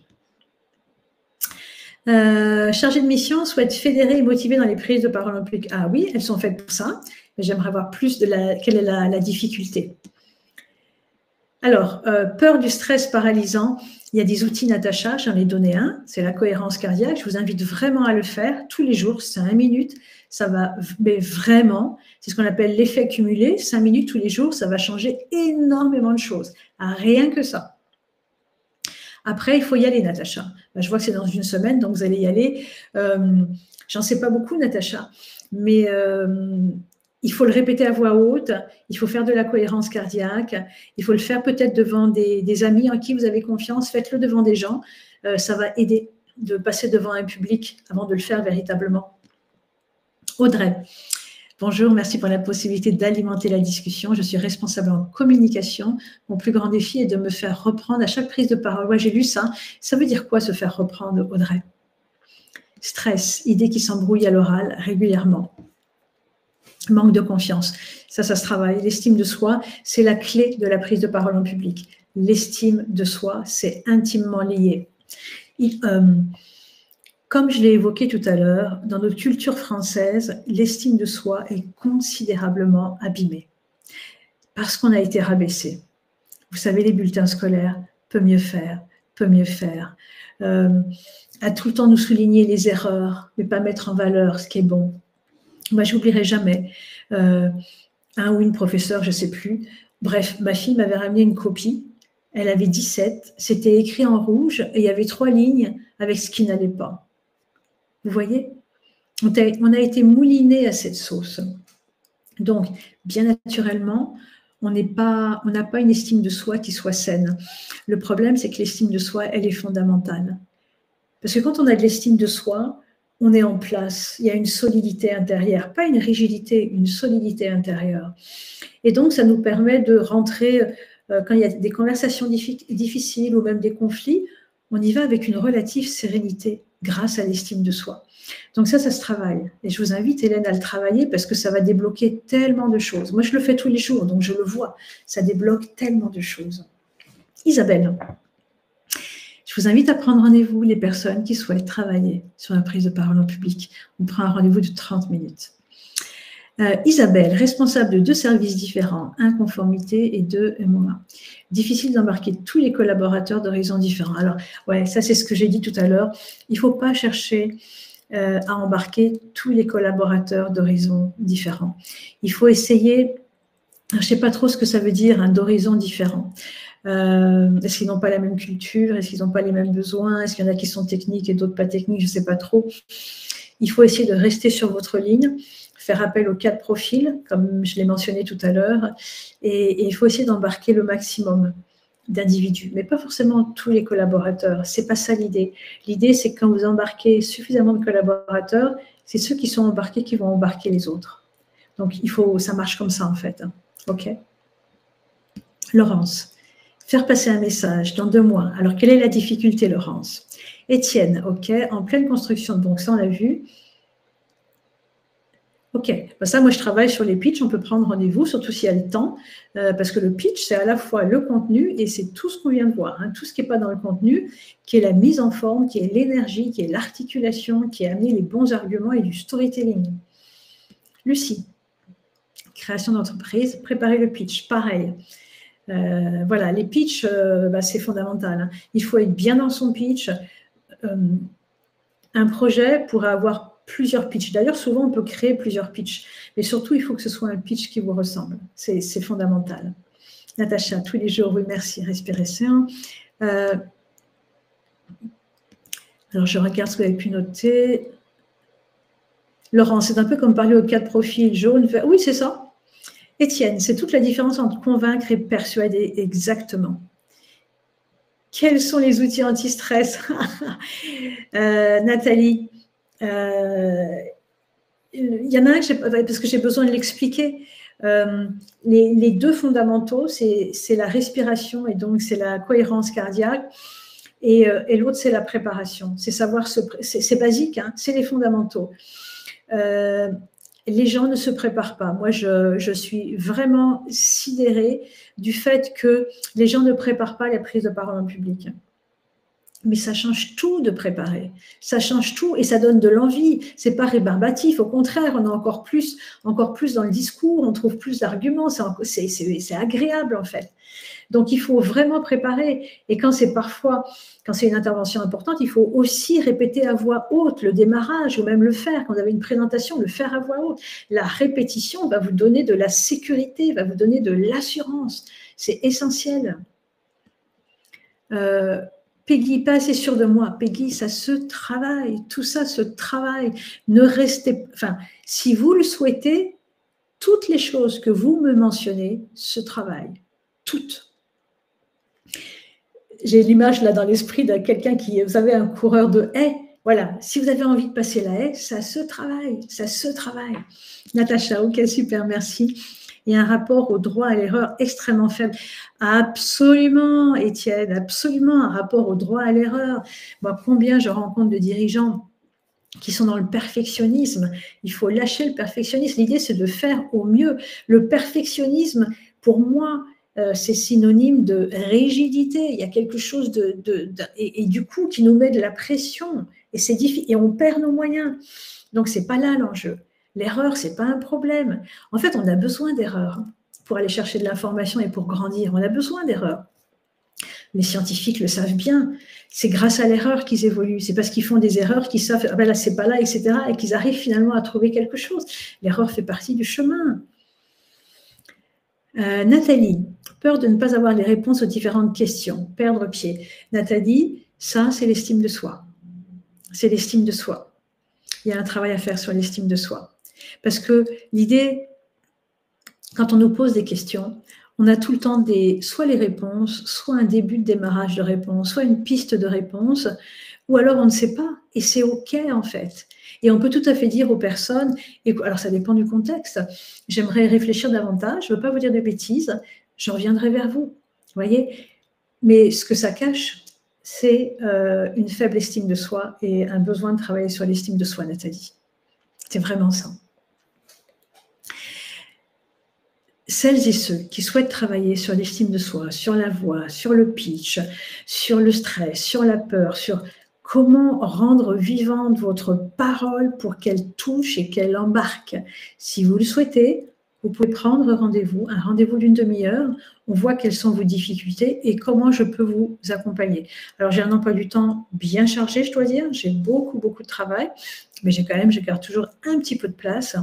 Speaker 1: Chargée de mission souhaite fédérer et motiver dans les prises de parole en public. Ah oui, elles sont faites pour ça, mais j'aimerais voir plus de quelle est la difficulté. Alors, peur du stress paralysant, il y a des outils, Natacha, j'en ai donné un, c'est la cohérence cardiaque. Je vous invite vraiment à le faire tous les jours, 5 minutes. Ça va, mais vraiment, c'est ce qu'on appelle l'effet cumulé. 5 minutes tous les jours, ça va changer énormément de choses. Rien que ça. Après, il faut y aller, Natacha. Je vois que c'est dans une semaine, donc vous allez y aller. J'en sais pas beaucoup, Natacha, mais il faut le répéter à voix haute, il faut faire de la cohérence cardiaque, il faut le faire peut-être devant des amis en qui vous avez confiance, faites-le devant des gens, ça va aider de passer devant un public avant de le faire véritablement. Audrey. Bonjour, merci pour la possibilité d'alimenter la discussion. Je suis responsable en communication. Mon plus grand défi est de me faire reprendre à chaque prise de parole. Ouais, j'ai lu ça. Ça veut dire quoi se faire reprendre, Audrey? Stress, idée qui s'embrouille à l'oral régulièrement. Manque de confiance. Ça se travaille. L'estime de soi, c'est la clé de la prise de parole en public. L'estime de soi, c'est intimement lié. Comme je l'ai évoqué tout à l'heure, dans notre culture française, l'estime de soi est considérablement abîmée parce qu'on a été rabaissé. Vous savez, les bulletins scolaires, peut mieux faire, à tout le temps nous souligner les erreurs, mais pas mettre en valeur ce qui est bon. Moi, je n'oublierai jamais un ou une professeure, je ne sais plus. Bref, ma fille m'avait ramené une copie. Elle avait 17, c'était écrit en rouge et il y avait 3 lignes avec ce qui n'allait pas. Vous voyez, on a été mouliné à cette sauce. Donc, bien naturellement, on n'a pas une estime de soi qui soit saine. Le problème, c'est que l'estime de soi, elle est fondamentale. Parce que quand on a de l'estime de soi, on est en place, il y a une solidité intérieure, pas une rigidité, une solidité intérieure. Et donc, ça nous permet de rentrer, quand il y a des conversations difficiles ou même des conflits, on y va avec une relative sérénité grâce à l'estime de soi. Donc ça se travaille. Et je vous invite, Hélène, à le travailler parce que ça va débloquer tellement de choses. Moi, je le fais tous les jours, donc je le vois. Ça débloque tellement de choses. Isabelle, je vous invite à prendre rendez-vous, les personnes qui souhaitent travailler sur la prise de parole en public. On prend un rendez-vous de 30 minutes. Isabelle, responsable de 2 services différents, 1 conformité et 2 MOA. Difficile d'embarquer tous les collaborateurs d'horizons différents. Alors, ouais, ça c'est ce que j'ai dit tout à l'heure. Il ne faut pas chercher à embarquer tous les collaborateurs d'horizons différents. Il faut essayer, je ne sais pas trop ce que ça veut dire, d'horizons différents. Est-ce qu'ils n'ont pas la même culture? Est-ce qu'ils n'ont pas les mêmes besoins? Est-ce qu'il y en a qui sont techniques et d'autres pas techniques? Je ne sais pas trop. Il faut essayer de rester sur votre ligne, faire appel aux 4 profils, comme je l'ai mentionné tout à l'heure, et il faut essayer d'embarquer le maximum d'individus, mais pas forcément tous les collaborateurs. C'est pas ça l'idée. L'idée, c'est que quand vous embarquez suffisamment de collaborateurs, c'est ceux qui sont embarqués qui vont embarquer les autres. Donc, ça marche comme ça, en fait. OK? Laurence, faire passer un message dans 2 mois. Alors, quelle est la difficulté, Laurence? Étienne, OK, en pleine construction. Donc, ça, on l'a vu. Ok, ça, moi, je travaille sur les pitchs. On peut prendre rendez-vous, surtout s'il y a le temps, parce que le pitch, c'est à la fois le contenu et c'est tout ce qu'on vient de voir. Tout ce qui n'est pas dans le contenu, qui est la mise en forme, qui est l'énergie, qui est l'articulation, qui est amener les bons arguments et du storytelling. Lucie, création d'entreprise, préparer le pitch, pareil. Voilà, les pitchs, c'est fondamental. Il faut être bien dans son pitch. Un projet pourrait avoir plusieurs pitchs. D'ailleurs, souvent, on peut créer plusieurs pitchs. Mais surtout, il faut que ce soit un pitch qui vous ressemble. C'est fondamental. Natacha, tous les jours, oui, merci. Respirez sain. Alors, je regarde ce que vous avez pu noter. Laurent, c'est un peu comme parler aux 4 profils, jaune, vert. Oui, c'est ça. Étienne, c'est toute la différence entre convaincre et persuader, exactement. Quels sont les outils anti-stress? Nathalie, il y en a un, parce que j'ai besoin de l'expliquer. Les 2 fondamentaux, c'est la respiration et donc c'est la cohérence cardiaque. Et l'autre, c'est la préparation. C'est savoir c'est basique, c'est les fondamentaux. Les gens ne se préparent pas. Moi, je suis vraiment sidérée du fait que les gens ne préparent pas la prise de parole en public. Mais ça change tout de préparer. Ça change tout et ça donne de l'envie. C'est pas rébarbatif. Au contraire, on a encore plus dans le discours. On trouve plus d'arguments. C'est agréable en fait. Donc, il faut vraiment préparer. Et quand c'est une intervention importante, il faut aussi répéter à voix haute le démarrage ou même le faire. Quand vous avez une présentation, le faire à voix haute. La répétition va vous donner de la sécurité, va vous donner de l'assurance. C'est essentiel. Peggy, pas assez sûre de moi. Peggy, ça se travaille. Tout ça se travaille. Ne restez... Enfin, si vous le souhaitez, toutes les choses que vous me mentionnez se travaillent. Toutes. J'ai l'image là dans l'esprit de quelqu'un qui, vous savez, un coureur de haie. Voilà, si vous avez envie de passer la haie, ça se travaille, ça se travaille. Natacha, ok, super, merci. Il y a un rapport au droit à l'erreur extrêmement faible. Absolument, Étienne, absolument, un rapport au droit à l'erreur. Moi, combien je rencontre de dirigeants qui sont dans le perfectionnisme. Il faut lâcher le perfectionnisme. L'idée, c'est de faire au mieux. Le perfectionnisme, pour moi, c'est synonyme de rigidité. Il y a quelque chose et du coup qui nous met de la pression et c'est difficile et on perd nos moyens. Donc c'est pas là l'enjeu. L'erreur, c'est pas un problème. En fait, on a besoin d'erreurs pour aller chercher de l'information et pour grandir. On a besoin d'erreurs. Les scientifiques le savent bien. C'est grâce à l'erreur qu'ils évoluent. C'est parce qu'ils font des erreurs qu'ils savent ah ben là c'est pas là, etc. et qu'ils arrivent finalement à trouver quelque chose. L'erreur fait partie du chemin. Nathalie, peur de ne pas avoir les réponses aux différentes questions, perdre pied. Nathalie, ça, c'est l'estime de soi. C'est l'estime de soi. Il y a un travail à faire sur l'estime de soi. Parce que l'idée, quand on nous pose des questions, on a tout le temps soit les réponses, soit un début de démarrage de réponse, soit une piste de réponse, ou alors on ne sait pas, et c'est OK en fait. Et on peut tout à fait dire aux personnes, alors ça dépend du contexte, j'aimerais réfléchir davantage, je ne veux pas vous dire de bêtises, je reviendrai vers vous, vous voyez. Mais ce que ça cache, c'est une faible estime de soi et un besoin de travailler sur l'estime de soi, Nathalie. C'est vraiment ça. Celles et ceux qui souhaitent travailler sur l'estime de soi, sur la voix, sur le pitch, sur le stress, sur la peur, sur comment rendre vivante votre parole pour qu'elle touche et qu'elle embarque. Si vous le souhaitez, vous pouvez prendre rendez-vous, un rendez-vous d'une demi-heure. On voit quelles sont vos difficultés et comment je peux vous accompagner. Alors, j'ai un emploi du temps bien chargé, je dois dire. J'ai beaucoup de travail, mais je garde toujours un petit peu de place.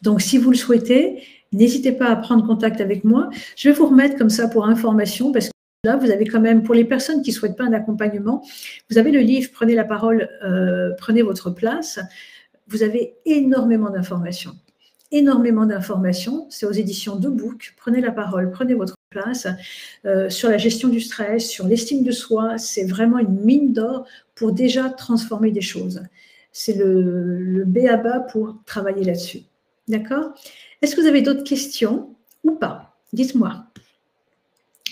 Speaker 1: Donc, si vous le souhaitez, n'hésitez pas à prendre contact avec moi. Je vais vous remettre comme ça pour information, parce que là, vous avez quand même, pour les personnes qui ne souhaitent pas un accompagnement, vous avez le livre « Prenez la parole, prenez votre place ». Vous avez énormément d'informations. Énormément d'informations. C'est aux éditions de Book. Prenez la parole, prenez votre place. Sur la gestion du stress, sur l'estime de soi, c'est vraiment une mine d'or pour déjà transformer des choses. C'est le b.a.-ba pour travailler là-dessus. D'accord? Est-ce que vous avez d'autres questions ou pas? Dites-moi.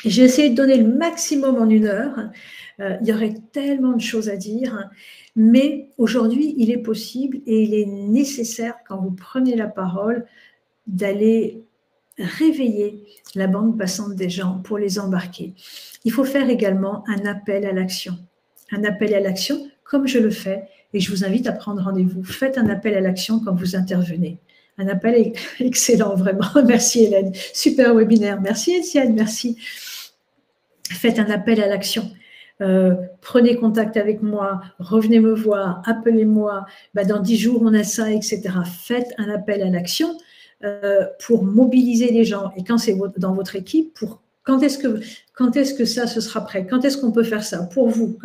Speaker 1: J'ai essayé de donner le maximum en 1 heure. Il y aurait tellement de choses à dire, mais aujourd'hui, il est possible et il est nécessaire, quand vous prenez la parole, d'aller réveiller la bande passante des gens pour les embarquer. Il faut faire également un appel à l'action. Un appel à l'action, comme je le fais, et je vous invite à prendre rendez-vous. Faites un appel à l'action quand vous intervenez. Un appel excellent, vraiment. Merci Hélène. Super webinaire. Merci Étienne, merci. Faites un appel à l'action. Prenez contact avec moi, revenez me voir, appelez-moi. Dans 10 jours, on a ça, etc. Faites un appel à l'action pour mobiliser les gens. Et quand c'est dans votre équipe, quand est-ce que ça se sera prêt? Quand est-ce qu'on peut faire ça pour vous?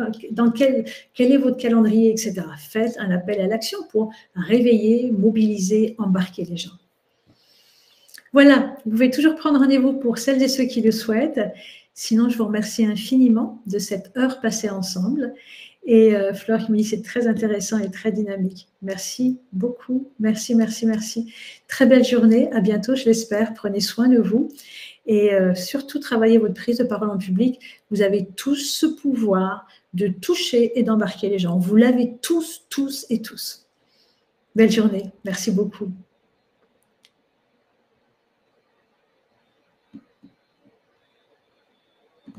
Speaker 1: Quel est votre calendrier, etc. Faites un appel à l'action pour réveiller, mobiliser, embarquer les gens. Voilà, vous pouvez toujours prendre rendez-vous pour celles et ceux qui le souhaitent. Sinon, je vous remercie infiniment de cette heure passée ensemble. Et Flore qui me dit c'est très intéressant et très dynamique. Merci beaucoup. Merci. Très belle journée. À bientôt, je l'espère. Prenez soin de vous. Et surtout, travaillez votre prise de parole en public. Vous avez tous ce pouvoir de toucher et d'embarquer les gens. Vous l'avez tous et tous. Belle journée. Merci beaucoup.